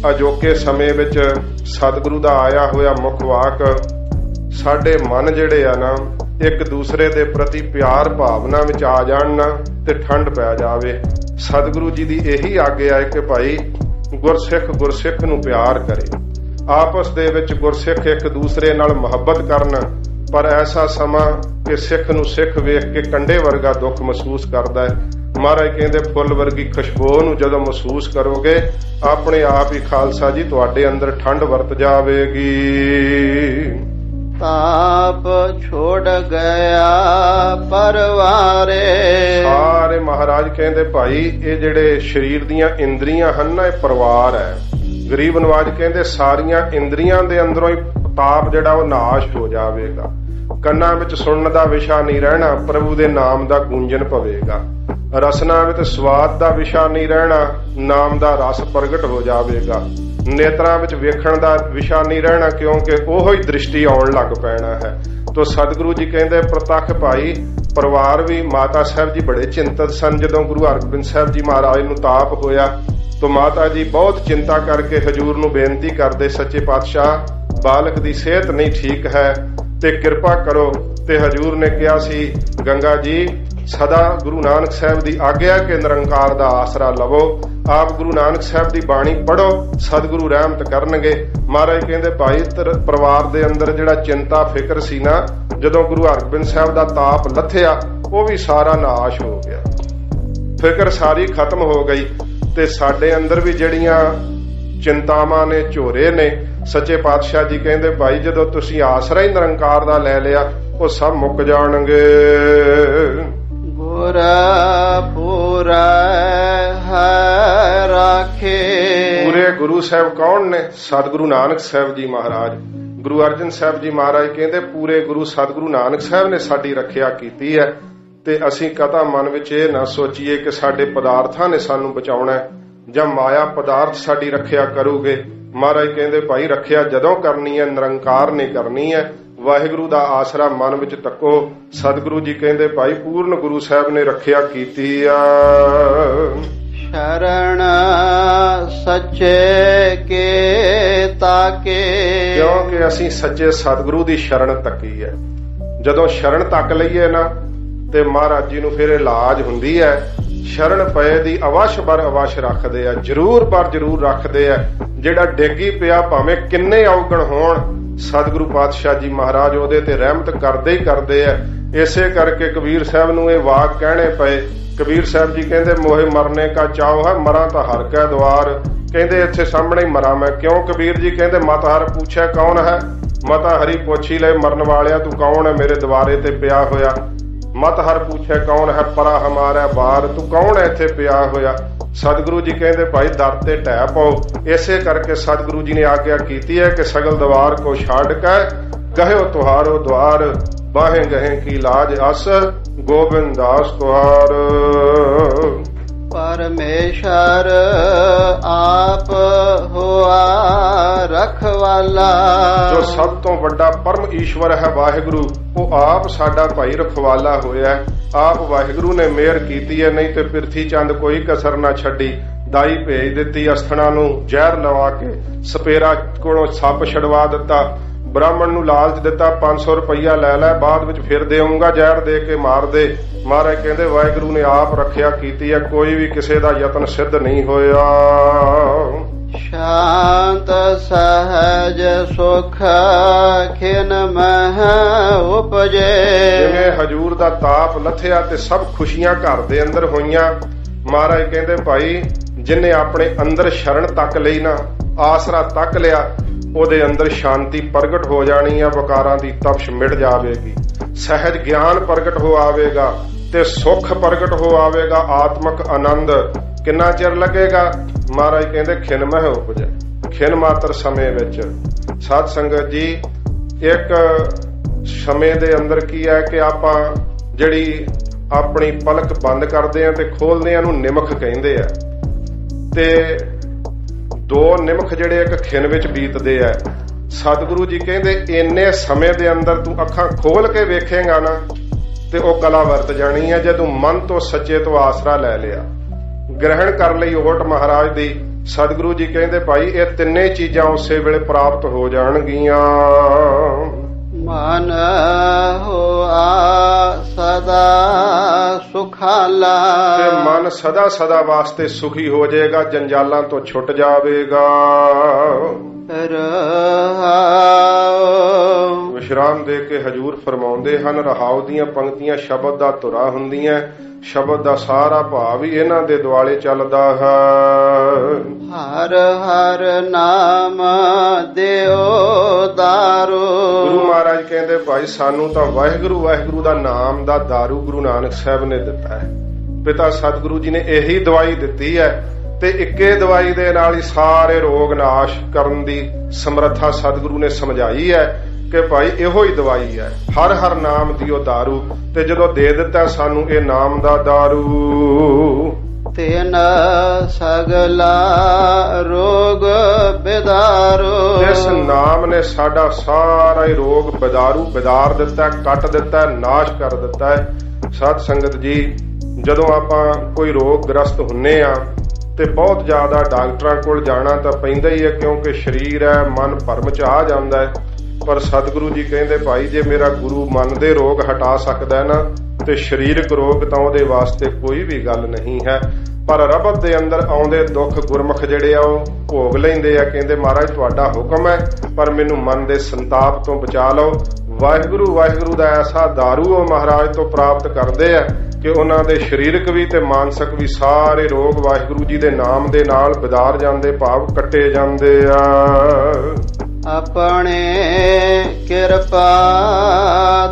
ਅਜੋਕੇ ਸਮੇਂ ਵਿੱਚ ਸਤਿਗੁਰੂ ਦਾ ਆਇਆ ਹੋਇਆ ਮੁੱਖ ਵਾਕ, ਸਾਡੇ ਮਨ ਜਿਹੜੇ ਆ ਨਾ, ਇੱਕ ਦੂਸਰੇ ਦੇ ਪ੍ਰਤੀ ਪਿਆਰ ਭਾਵਨਾ ਵਿੱਚ ਆ ਜਾਣ ਨਾ, ਤੇ ਠੰਡ ਪੈ ਜਾਵੇ। ਸਤਿਗੁਰੂ ਜੀ ਦੀ ਇਹੀ ਆਗਿਆ ਹੈ ਕਿ ਭਾਈ ਗੁਰਸਿੱਖ ਨੂੰ ਪਿਆਰ ਕਰੇ, ਆਪਸ ਦੇ ਵਿੱਚ ਗੁਰਸਿੱਖ ਇੱਕ ਦੂਸਰੇ ਨਾਲ ਮੁਹੱਬਤ ਕਰਨ। ਪਰ ਐਸਾ ਸਮਾਂ ਕਿ ਸਿੱਖ ਨੂੰ ਸਿੱਖ ਵੇਖ ਕੇ ਕੰਡੇ ਵਰਗਾ ਦੁੱਖ ਮਹਿਸੂਸ ਕਰਦਾ ਹੈ। ਮਹਾਰਾਜ ਕਹਿੰਦੇ ਫੁੱਲ ਵਰਗੀ ਖੁਸ਼ਬੂ ਨੂੰ ਜਦੋਂ ਮਹਿਸੂਸ ਕਰੋਗੇ, ਆਪਣੇ ਆਪ ਹੀ ਖਾਲਸਾ ਜੀ ਤੁਹਾਡੇ ਅੰਦਰ ਠੰਡ ਵਰਤ ਜਾਵੇਗੀ। ਤਾਪ ਛੋੜ ਗਿਆ ਪਰਵਾਰੇ। ਸਾਰੇ ਮਹਾਰਾਜ ਕਹਿੰਦੇ ਭਾਈ ਇਹ ਜਿਹੜੇ ਸਰੀਰ ਦੀਆਂ ਇੰਦਰੀਆਂ ਹਨ ਨਾ, ਇਹ ਪਰਿਵਾਰ ਹੈ। ਗਰੀਬ ਨਵਾਜ ਕਹਿੰਦੇ ਸਾਰੀਆਂ ਇੰਦਰੀਆਂ ਦੇ ਅੰਦਰੋਂ ਹੀ ਤਾਪ ਜਿਹੜਾ ਉਹ ਨਾਸ਼ ਹੋ ਜਾਵੇਗਾ। ਕੰਨਾਂ ਵਿੱਚ ਸੁਣਨ ਦਾ ਵਿਸ਼ਾ ਨਹੀਂ ਰਹਿਣਾ, ਪ੍ਰਭੂ ਦੇ ਨਾਮ ਦਾ ਗੂੰਜਨ ਪਵੇਗਾ। ਰਸਨਾ ਵਿੱਚ ਸਵਾਦ ਦਾ ਵਿਸ਼ਾ ਨਹੀਂ ਰਹਿਣਾ, ਨਾਮ ਦਾ ਰਸ ਪ੍ਰਗਟ ਹੋ ਜਾਵੇਗਾ। ਨੇਤਰਾਂ ਵਿੱਚ ਵੇਖਣ ਦਾ ਵਿਸ਼ਾ ਨਹੀਂ ਰਹਿਣਾ, ਕਿਉਂਕਿ ਉਹੋ ਹੀ ਦ੍ਰਿਸ਼ਟੀ ਆਉਣ ਲੱਗ ਪੈਣਾ ਹੈ। ਤੋ ਸਤਿਗੁਰੂ ਜੀ ਕਹਿੰਦੇ ਪ੍ਰਤੱਖ ਭਾਈ ਪਰਿਵਾਰ ਵੀ, ਮਾਤਾ ਸਾਹਿਬ ਜੀ ਬੜੇ ਚਿੰਤਤ ਸਨ ਜਦੋਂ ਗੁਰੂ ਹਰਗੋਬਿੰਦ ਸਾਹਿਬ ਜੀ ਮਹਾਰਾਜ ਨੂੰ ਤਾਪ ਹੋਇਆ। ਤੋ ਮਾਤਾ ਜੀ ਬਹੁਤ ਚਿੰਤਾ ਕਰਕੇ ਹਜੂਰ ਨੂੰ ਬੇਨਤੀ ਕਰਦੇ, ਸੱਚੇ ਪਾਤਸ਼ਾਹ ਬਾਲਕ ਦੀ ਸਿਹਤ ਨਹੀਂ ਠੀਕ ਹੈ ਤੇ ਕਿਰਪਾ ਕਰੋ। ਤੇ ਹਜੂਰ ਨੇ ਕਿਹਾ ਸੀ, ਗੰਗਾ ਜੀ ਸਦਾ ਗੁਰੂ ਨਾਨਕ ਸਾਹਿਬ ਦੀ ਆਗਿਆ ਕਿ ਨਿਰੰਕਾਰ ਦਾ ਆਸਰਾ ਲਵੋ। ਆਪ ਗੁਰੂ ਨਾਨਕ ਸਾਹਿਬ ਦੀ ਬਾਣੀ ਪੜੋ, ਸਤਿਗੁਰੂ ਰਹਿਮਤ ਕਰਨਗੇ। ਮਹਾਰਾਜ ਕਹਿੰਦੇ ਭਾਈ ਪਰਿਵਾਰ ਦੇ ਅੰਦਰ ਜਿਹੜਾ ਚਿੰਤਾ ਫਿਕਰ ਸੀ ਨਾ, ਜਦੋਂ ਗੁਰੂ ਹਰਗੋਬਿੰਦ ਸਾਹਿਬ ਦਾ ਤਾਪ ਲੱਥਿਆ, ਉਹ ਵੀ ਸਾਰਾ ਨਾਸ਼ ਹੋ ਗਿਆ। ਫਿਕਰ ਸਾਰੀ ਖਤਮ ਹੋ ਗਈ। ਤੇ ਸਾਡੇ ਅੰਦਰ ਵੀ ਜਿਹੜੀਆਂ ਚਿੰਤਾਵਾਂ ਨੇ, ਝੋਰੇ ਨੇ, ਸੱਚੇ ਪਾਤਸ਼ਾਹ ਜੀ ਕਹਿੰਦੇ ਭਾਈ ਜਦੋਂ ਤੁਸੀਂ ਆਸਰਾ ਹੀ ਨਿਰੰਕਾਰ ਦਾ ਲੈ ਲਿਆ, ਉਹ ਸਭ ਮੁੱਕ ਜਾਣਗੇ। ਗੁਰ ਪੂਰਾ ਹੈ ਰਾਖੇ। ਪੂਰੇ ਗੁਰੂ ਸਾਹਿਬ ਕੌਣ ਨੇ? ਸਤਿਗੁਰੂ ਨਾਨਕ ਸਾਹਿਬ ਜੀ ਮਹਾਰਾਜ। ਗੁਰੂ ਅਰਜਨ ਸਾਹਿਬ ਜੀ ਮਹਾਰਾਜ ਕਹਿੰਦੇ ਪੂਰੇ ਗੁਰੂ ਸਤਿਗੁਰੂ ਨਾਨਕ ਸਾਹਿਬ ਨੇ ਸਾਡੀ ਰੱਖਿਆ ਕੀਤੀ ਹੈ। ਤੇ ਅਸੀਂ ਕਦਾ ਮਨ ਵਿੱਚ ਇਹ ਨਾ ਸੋਚੀਏ ਕਿ ਸਾਡੇ ਪਦਾਰਥਾਂ ਨੇ ਸਾਨੂੰ ਬਚਾਉਣਾ ਜਾਂ ਮਾਇਆ ਪਦਾਰਥ ਸਾਡੀ ਰੱਖਿਆ ਕਰੂਗੇ। ਮਹਾਰਾਜ ਕਹਿੰਦੇ ਭਾਈ ਰੱਖਿਆ ਜਦੋਂ ਕਰਨੀ ਹੈ ਨਿਰੰਕਾਰ ਨੇ ਕਰਨੀ ਹੈ। ਵਾਹਿਗੁਰੂ ਦਾ ਆਸਰਾ ਮਨ ਵਿੱਚ ਤੱਕੋ। ਸਤਿਗੁਰੂ ਜੀ ਕਹਿੰਦੇ ਭਾਈ ਪੂਰਨ ਗੁਰੂ ਸਾਹਿਬ ਨੇ ਰੱਖਿਆ ਕੀਤੀ ਆ। ਸ਼ਰਨ ਸੱਚੇ ਕੇ ਤਾਕੇ। ਕਿਉਂਕਿ ਅਸੀਂ ਸੱਚੇ ਸਤਿਗੁਰੂ ਦੀ ਸ਼ਰਨ ਤੱਕੀ ਹੈ। ਜਦੋਂ ਸ਼ਰਨ ਤੱਕ ਲਈਏ ਨਾ ਤੇ ਮਹਾਰਾਜ ਜੀ ਨੂੰ ਫਿਰ ਇਲਾਜ ਹੁੰਦੀ ਹੈ। ਸ਼ਰਨ ਪਏ ਦੀ ਅਵਸ਼ ਬਰ ਅਵਸ਼ ਰੱਖਦੇ ਆ, ਜ਼ਰੂਰ ਪਰ ਜ਼ਰੂਰ ਰੱਖਦੇ ਆ। ਜਿਹੜਾ ਡੇਗੀ ਪਿਆ ਭਾਵੇਂ ਕਿੰਨੇ ਔਗਣ ਹੋਣ, ਸਤਿਗੁਰੂ ਪਾਤਸ਼ਾਹ ਜੀ ਮਹਾਰਾਜ ਉਹਦੇ ਤੇ ਰਹਿਮਤ ਕਰਦੇ ਹੀ ਕਰਦੇ ਆ। ਇਸੇ ਕਰਕੇ ਕਬੀਰ ਸਾਹਿਬ ਨੂੰ ਇਹ ਵਾਕ ਕਹਿਣੇ ਪਏ। ਕਬੀਰ ਸਾਹਿਬ ਜੀ ਕਹਿੰਦੇ ਮੋਹੇ ਮਰਨੇ ਕਾ ਚਾਉ ਹੈ, ਮਰਾਂ ਤਾਂ ਹਰ ਕੈ ਦੁਆਰ। ਕਹਿੰਦੇ ਇੱਥੇ ਸਾਹਮਣੇ ਹੀ ਮਰਾਂ ਮੈਂ। ਕਿਉਂ? ਕਬੀਰ ਜੀ ਕਹਿੰਦੇ ਮਤ ਹਰ ਪੁੱਛਿਆ ਕੌਣ ਹੈ, ਮਤਾ ਹਰੀ ਪੁੱਛੀ ਲੈ ਮਰਨ ਵਾਲਿਆ ਤੂੰ ਕੌਣ ਹੈ ਮੇਰੇ ਦੁਆਰੇ ਤੇ ਪਿਆ ਹੋਇਆ। ਮਤ ਹਰ ਪੁੱਛੇ ਕੌਣ ਹੈ ਪਰਾ ਹਮਾਰਾ ਬਾਰ, ਤੂੰ ਕੌਣ ਹੈ ਇੱਥੇ ਪਿਆ ਹੋਇਆ। ਸਤਿਗੁਰੂ ਜੀ ਕਹਿੰਦੇ ਭਾਈ ਦਰ ਤੇ ਢਹਿ ਪਾਓ। ਇਸੇ ਕਰਕੇ ਸਤਿਗੁਰੂ ਜੀ ਨੇ ਆਗਿਆ ਕੀਤੀ ਹੈ ਕਿ ਸਗਲ ਦਵਾਰ ਕੋ ਛੱਡ ਕੇ ਗਹਿਓ ਤੁਹਾਰੋ ਦਵਾਰ, ਬਾਹੇ ਗਹੇ ਕੀ ਲਾਜ ਅਸ ਗੋਬਿੰਦ ਦਾਸ ਤੁਹਾਰ। ਪਰਮੇਸ਼ਰ ਆਪ ਹੋਆ ਰਖਵਾਲਾ। ਜੋ ਸਭ ਤੋਂ ਵੱਡਾ ਪਰਮ ਈਸ਼ਵਰ ਹੈ ਵਾਹਿਗੁਰੂ, ਉਹ ਆਪ ਸਾਡਾ ਭਾਈ ਰਖਵਾਲਾ ਹੋਇਆ। ਆਪ ਵਾਹਿਗੁਰੂ ਨੇ ਮਿਹਰ ਕੀਤੀ ਹੈ, ਨਹੀਂ ਤੇ ਪਿਰਥੀ ਚੰਦ ਕੋਈ ਕਸਰ ਨਾ ਛੱਡੀ। ਦਾਈ ਭੇਜ ਦਿੱਤੀ ਅਸਥਣਾ ਨੂੰ ਜ਼ਹਿਰ ਲਵਾ ਕੇ, ਸਪੇਰਾ ਕੋਲੋਂ ਸੱਪ ਛਡਵਾ ਦਿੱਤਾ, ਬ੍ਰਾਹਮਣ ਨੂੰ ਲਾਲਚ ਦਿੱਤਾ 500 ਰੁਪਈਆ ਲੈ ਲੈ, ਬਾਅਦ ਵਿੱਚ ਫਿਰ ਦੇਊਂਗਾ, ਜ਼ਹਿਰ ਦੇ ਕੇ ਮਾਰ ਦੇ। ਮਹਾਰਾਜ ਕਹਿੰਦੇ ਵਾਹਿਗੁਰੂ ਨੇ ਆਪ ਰੱਖਿਆ ਕੀਤੀ ਹੈ, ਕੋਈ ਵੀ ਕਿਸੇ ਦਾ ਯਤਨ ਸਿੱਧ ਨਹੀਂ ਹੋਇਆ। ਸ਼ਾਂਤ ਸਹਜ ਸੁਖ ਖਿਨ ਮਹ ਉਪਜੇ। ਜਿਵੇਂ ਹਜੂਰ ਦਾ ਤਾਪ ਲੱਥਿਆ ਤੇ ਸਭ ਖੁਸ਼ੀਆਂ ਘਰ ਦੇ ਅੰਦਰ ਹੋਈਆਂ। ਮਹਾਰਾਜ ਕਹਿੰਦੇ ਭਾਈ ਜਿਨੇ ਆਪਣੇ ਅੰਦਰ ਸ਼ਰਨ ਤੱਕ ਲਈ ਨਾ, ਆਸਰਾ ਤੱਕ ਲਿਆ, ਉਹਦੇ ਅੰਦਰ ਸ਼ਾਂਤੀ ਪ੍ਰਗਟ ਹੋ ਜਾਣੀ ਆ, ਵਿਕਾਰਾਂ ਦੀ ਤਪਸ਼ ਮਿਟ ਜਾਵੇਗੀ, ਸਹਿਜ ਗਿਆਨ ਪ੍ਰਗਟ ਹੋ ਆਵੇਗਾ ਤੇ ਸੁਖ ਪ੍ਰਗਟ ਹੋ ਆਵੇਗਾ, ਆਤਮਕ ਆਨੰਦ। ਕਿੰਨਾ ਚਿਰ ਲੱਗੇਗਾ? ਮਹਾਰਾਜ ਕਹਿੰਦੇ ਖਿਨ ਮਹਿ ਉਪਜੈ, ਖਿਨ ਮਾਤਰ ਸਮੇਂ ਵਿੱਚ। ਸਾਧ ਸੰਗਤ ਜੀ, ਇੱਕ ਸਮੇਂ ਦੇ ਅੰਦਰ ਕੀ ਹੈ ਕਿ ਆਪਾਂ ਜਿਹੜੀ ਆਪਣੀ ਪਲਕ ਬੰਦ ਕਰਦੇ ਆ ਤੇ ਖੋਲਦੇ ਆ ਨੂੰ ਨਿਮਖ ਕਹਿੰਦੇ ਆ, ਤੇ ਦੋ ਨਿਮਖ ਜਿਹੜੇ ਇੱਕ ਖਿਨ ਵਿੱਚ ਬੀਤਦੇ ਆ। ਸਤਿਗੁਰੂ ਜੀ ਕਹਿੰਦੇ ਇੰਨੇ ਸਮੇਂ ਦੇ ਅੰਦਰ ਤੂੰ ਅੱਖਾਂ ਖੋਲ ਕੇ ਵੇਖੇਗਾ ਨਾ ਤੇ ਉਹ ਕਲਾ ਵਰਤ ਜਾਣੀ ਹੈ, ਜਦੋਂ ਮਨ ਤੋਂ ਸੱਚੇ ਤੋਂ ਆਸਰਾ ਲੈ ਲਿਆ, ਗ੍ਰਹਿਣ ਕਰ ਲਈ ਓਟ ਮਹਾਰਾਜ ਦੀ। ਸਤਿਗੁਰੂ ਜੀ ਕਹਿੰਦੇ ਭਾਈ ਇਹ ਤਿੰਨੇ ਚੀਜ਼ਾਂ ਉਸੇ ਵੇਲੇ ਪ੍ਰਾਪਤ ਹੋ ਜਾਣਗੀਆਂ। ਮਨ ਹੋਆ ਸਦਾ ਸੁਖਾਲਾ। ਤੇ ਮਨ ਸਦਾ ਸਦਾ ਵਾਸਤੇ ਸੁਖੀ ਹੋ ਜਾਏਗਾ, ਜੰਜਾਲਾਂ ਤੋਂ ਛੁੱਟ ਜਾਵੇਗਾ। ਵਿਸ਼ਰਾਮ ਦੇ ਕੇ ਹਜੂਰ ਫਰਮਾਉਂਦੇ ਹਨ, ਰਹਾਉ ਦੀਆਂ ਪੰਕਤੀਆਂ ਸ਼ਬਦ ਦਾ ਧੁਰਾ ਹੁੰਦੀਆਂ, ਸ਼ਬਦ ਦਾ ਸਾਰਾ ਭਾਵ ਹੀ ਇਹਨਾਂ ਦੇ ਦੁਆਲੇ ਚੱਲਦਾ ਹੈ। ਹਰ ਹਰ ਨਾਮ ਦਿਓ ਦਾਰੂ। ਗੁਰੂ ਮਹਾਰਾਜ ਕਹਿੰਦੇ ਭਾਈ ਸਾਨੂੰ ਤਾਂ ਵਾਹਿਗੁਰੂ ਵਾਹਿਗੁਰੂ ਦਾ ਨਾਮ ਦਾ ਦਾਰੂ ਗੁਰੂ ਨਾਨਕ ਸਾਹਿਬ ਨੇ ਦਿੱਤਾ ਹੈ। ਪਿਤਾ ਸਤਿਗੁਰੂ ਜੀ ਨੇ ਇਹੀ ਦਵਾਈ ਦਿੱਤੀ ਹੈ ਤੇ ਇੱਕੇ ਦਵਾਈ ਦੇ ਨਾਲ ਹੀ ਸਾਰੇ ਰੋਗ ਨਾਸ਼ ਕਰਨ ਦੀ ਸਮਰੱਥਾ ਸਤਿਗੁਰੂ ਨੇ ਸਮਝਾਈ ਹੈ ਕਿ ਭਾਈ ਇਹੋ ਹੀ ਦਵਾਈ ਹੈ, ਹਰ ਹਰ ਨਾਮ ਦਿਓ ਦਾਰੂ। ਤੇ ਜਦੋਂ ਦੇ ਦਿੱਤਾ ਸਾਨੂੰ ਇਹ ਨਾਮ ਦਾ ਦਾਰੂ, ਤੇਨ ਸਗਲਾ ਰੋਗ ਬਿਦਾਰੂ। ਇਸ ਨਾਮ ਨੇ ਸਾਡਾ ਸਾਰਾ ਹੀ ਰੋਗ ਬਿਦਾਰ ਦਿੱਤਾ, ਕੱਟ ਦਿੱਤਾ, ਨਾਸ਼ ਕਰ ਦਿੱਤਾ ਹੈ। ਸਾਧ ਸੰਗਤ ਜੀ, ਜਦੋਂ ਆਪਾਂ ਕੋਈ ਰੋਗ ਗ੍ਰਸਤ ਹੁੰਨੇ ਆ ਤੇ ਬਹੁਤ ਜ਼ਿਆਦਾ ਡਾਕਟਰਾਂ ਕੋਲ ਜਾਣਾ ਤਾਂ ਪੈਂਦਾ ਹੀ ਹੈ, ਕਿਉਂਕਿ ਸਰੀਰ ਹੈ, ਮਨ ਭਰਮ ਚ ਆ ਜਾਂਦਾ ਹੈ। ਪਰ ਸਤਿਗੁਰੂ ਜੀ ਕਹਿੰਦੇ ਭਾਈ ਜੇ ਮੇਰਾ ਗੁਰੂ ਮਨ ਦੇ ਰੋਗ ਹਟਾ ਸਕਦਾ ਨਾ ਤੇ ਸਰੀਰਕ ਰੋਗ ਤਾਂ ਉਹਦੇ ਵਾਸਤੇ ਕੋਈ ਵੀ ਗੱਲ ਨਹੀਂ ਹੈ। ਪਰ ਰਬਤ ਦੇ ਅੰਦਰ ਆਉਂਦੇ ਦੁੱਖ ਗੁਰਮੁਖ ਜਿਹੜੇ ਆ ਉਹ ਭੋਗ ਲੈਂਦੇ ਆ, ਕਹਿੰਦੇ ਮਹਾਰਾਜ ਤੁਹਾਡਾ ਹੁਕਮ ਹੈ ਪਰ ਮੈਨੂੰ ਮਨ ਦੇ ਸੰਤਾਪ ਤੋਂ ਬਚਾ ਲਓ। ਵਾਹਿਗੁਰੂ ਵਾਹਿਗੁਰੂ ਦਾ ਐਸਾ ਦਾਰੂ ਉਹ ਮਹਾਰਾਜ ਤੋਂ ਪ੍ਰਾਪਤ ਕਰਦੇ ਆ ਕਿ ਉਹਨਾਂ ਦੇ ਸਰੀਰਕ ਵੀ ਤੇ ਮਾਨਸਿਕ ਵੀ ਸਾਰੇ ਰੋਗ ਵਾਹਿਗੁਰੂ ਜੀ ਦੇ ਨਾਮ ਦੇ ਨਾਲ ਬਿਦਾਰ ਜਾਂਦੇ, ਭਾਵ ਕੱਟੇ ਜਾਂਦੇ ਆ। ਆਪਣੇ ਕਿਰਪਾ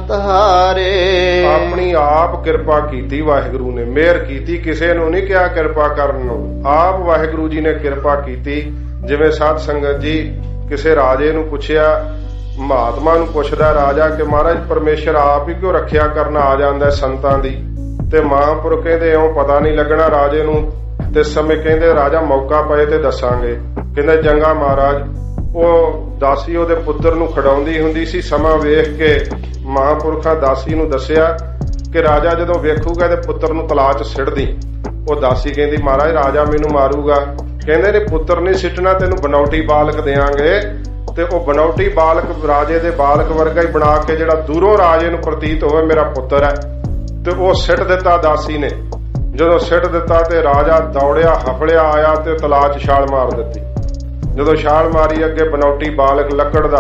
ਤਾਰੇ। ਆਪਣੀ ਆਪ ਕਿਰਪਾ ਕੀਤੀ ਵਾਹਿਗੁਰੂ ਨੇ, ਮਿਹਰ ਕੀਤੀ, ਕਿਸੇ ਨੂੰ ਨਹੀਂ ਕਿਹਾ ਕਿਰਪਾ ਕਰਨ ਨੂੰ, ਆਪ ਵਾਹਿਗੁਰੂ ਜੀ ਨੇ ਕਿਰਪਾ ਕੀਤੀ। ਜਿਵੇਂ ਸਾਧ ਸੰਗਤ ਜੀ ਕਿਸੇ ਰਾਜੇ ਨੂੰ ਪੁੱਛਿਆ, ਮਹਾਤਮਾ ਨੂੰ ਪੁੱਛਦਾ ਰਾਜਾ ਕਿ ਮਹਾਰਾਜ ਪਰਮੇਸ਼ਰ ਆਪ ਹੀ ਕਿਉਂ ਰੱਖਿਆ ਕਰਨ ਆ ਜਾਂਦਾ ਸੰਤਾਂ ਦੀ, ਤੇ ਮਹਾਂਪੁਰਖ ਕਹਿੰਦੇ ਇਉਂ ਪਤਾ ਨਹੀਂ ਲੱਗਣਾ ਰਾਜੇ ਨੂੰ। ਤੇ ਸਮੇਂ ਕਹਿੰਦੇ ਰਾਜਾ ਮੌਕਾ ਪਏ ਤੇ ਦੱਸਾਂਗੇ। ਕਹਿੰਦੇ ਚੰਗਾ ਮਹਾਰਾਜ। ਉਹ ਦਾਸੀ ਉਹਦੇ ਪੁੱਤਰ ਨੂੰ ਖੜਾਉਂਦੀ ਹੁੰਦੀ ਸੀ, ਸਮਾਂ ਵੇਖ ਕੇ ਮਹਾਂਪੁਰਖਾਂ ਦਾਸੀ ਨੂੰ ਦੱਸਿਆ ਕਿ ਰਾਜਾ ਜਦੋਂ ਵੇਖੂਗਾ ਤੇ ਪੁੱਤਰ ਨੂੰ ਤਲਾਅ 'ਚ ਸਿੱਟਦੀ। ਉਹ ਦਾਸੀ ਕਹਿੰਦੀ ਮਹਾਰਾਜ ਰਾਜਾ ਮੈਨੂੰ ਮਾਰੂਗਾ। ਕਹਿੰਦੇ ਨੇ ਪੁੱਤਰ ਨਹੀਂ ਸਿੱਟਣਾ, ਤੈਨੂੰ ਬਨੌਟੀ ਬਾਲਕ ਦੇਾਂਗੇ। ਤੇ ਉਹ ਬਨੌਟੀ ਬਾਲਕ ਰਾਜੇ ਦੇ ਬਾਲਕ ਵਰਗਾ ਹੀ ਬਣਾ ਕੇ, ਜਿਹੜਾ ਦੂਰੋਂ ਰਾਜੇ ਨੂੰ ਪ੍ਰਤੀਤ ਹੋਵੇ ਮੇਰਾ ਪੁੱਤਰ ਹੈ, ਤੇ ਉਹ ਸਿੱਟ ਦਿੱਤਾ ਦਾਸੀ ਨੇ। ਜਦੋਂ ਸਿੱਟ ਦਿੱਤਾ ਤੇ ਰਾਜਾ ਦੌੜਿਆ, ਹਫਲਿਆ ਆਇਆ ਤੇ ਤਲਾਅ 'ਚ ਛਾਲ ਮਾਰ ਦਿੱਤੀ। ਜਦੋਂ ਛਾਲ ਮਾਰੀ ਅੱਗੇ ਬਨੌਟੀ ਬਾਲਕ ਲੱਕੜ ਦਾ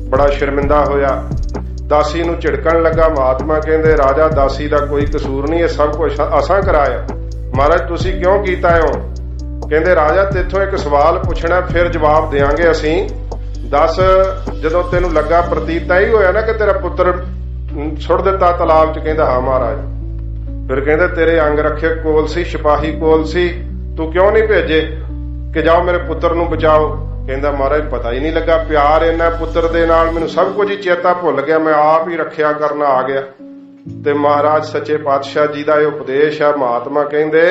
ਬੜਾ ਸ਼ਰਮਿੰਦਾ ਹੋਇਆ, ਦਾਸੀ ਨੂੰ ਝਿੜਕਣ ਲੱਗਾ। ਮਹਾਤਮਾ ਕਹਿੰਦੇ ਰਾਜਾ ਦਾਸੀ ਦਾ ਕੋਈ ਕਸੂਰ ਨਹੀਂ, ਇਹ ਸਭ ਕੁਝ ਅਸਾਂ ਕਰਾਇਆ। ਮਹਾਰਾਜ ਤੁਸੀਂ ਕਿਉਂ ਕੀਤਾ ਹੈ? ਕਹਿੰਦੇ ਰਾਜਾ ਤੇਥੋਂ ਇੱਕ ਸਵਾਲ ਪੁੱਛਣਾ, ਫਿਰ ਜਵਾਬ ਦੇਾਂਗੇ ਅਸੀਂ। ਦੱਸ, ਜਦੋਂ ਤੈਨੂੰ ਲੱਗਾ ਪ੍ਰਤੀਤ ਤਾਂ ਹੀ ਹੋਇਆ ਨਾ ਕਿ ਤੇਰਾ ਪੁੱਤਰ ਸੁੱਟ ਦਿੱਤਾ ਤਲਾਬ 'ਚ? ਕਹਿੰਦਾ ਹਾਂ ਮਹਾਰਾਜ। ਫਿਰ ਕਹਿੰਦੇ ਤੇਰੇ ਅੰਗ ਰੱਖੇ ਕੋਲ ਸੀ, ਸਿਪਾਹੀ ਕੋਲ ਸੀ, ਤੂੰ ਕਿਉਂ ਨਹੀਂ ਭੇਜੇ ਕਿ ਜਾਓ ਮੇਰੇ ਪੁੱਤਰ ਨੂੰ ਬਚਾਓ? ਕਹਿੰਦਾ ਮਹਾਰਾਜ ਪਤਾ ਹੀ ਨਹੀਂ ਲੱਗਾ, ਪਿਆਰ ਇੰਨਾ ਪੁੱਤਰ ਦੇ ਨਾਲ ਮੈਨੂੰ ਸਭ ਕੁਝ ਹੀ ਚੇਤਾ ਭੁੱਲ ਗਿਆ, ਮੈਂ ਆਪ ਹੀ ਰੱਖਿਆ ਕਰਨਾ ਆ ਗਿਆ। ਤੇ ਮਹਾਰਾਜ ਸੱਚੇ ਪਾਤਸ਼ਾਹ ਜੀ ਦਾ ਇਹ ਉਪਦੇਸ਼ ਆ। ਮਹਾਤਮਾ ਕਹਿੰਦੇ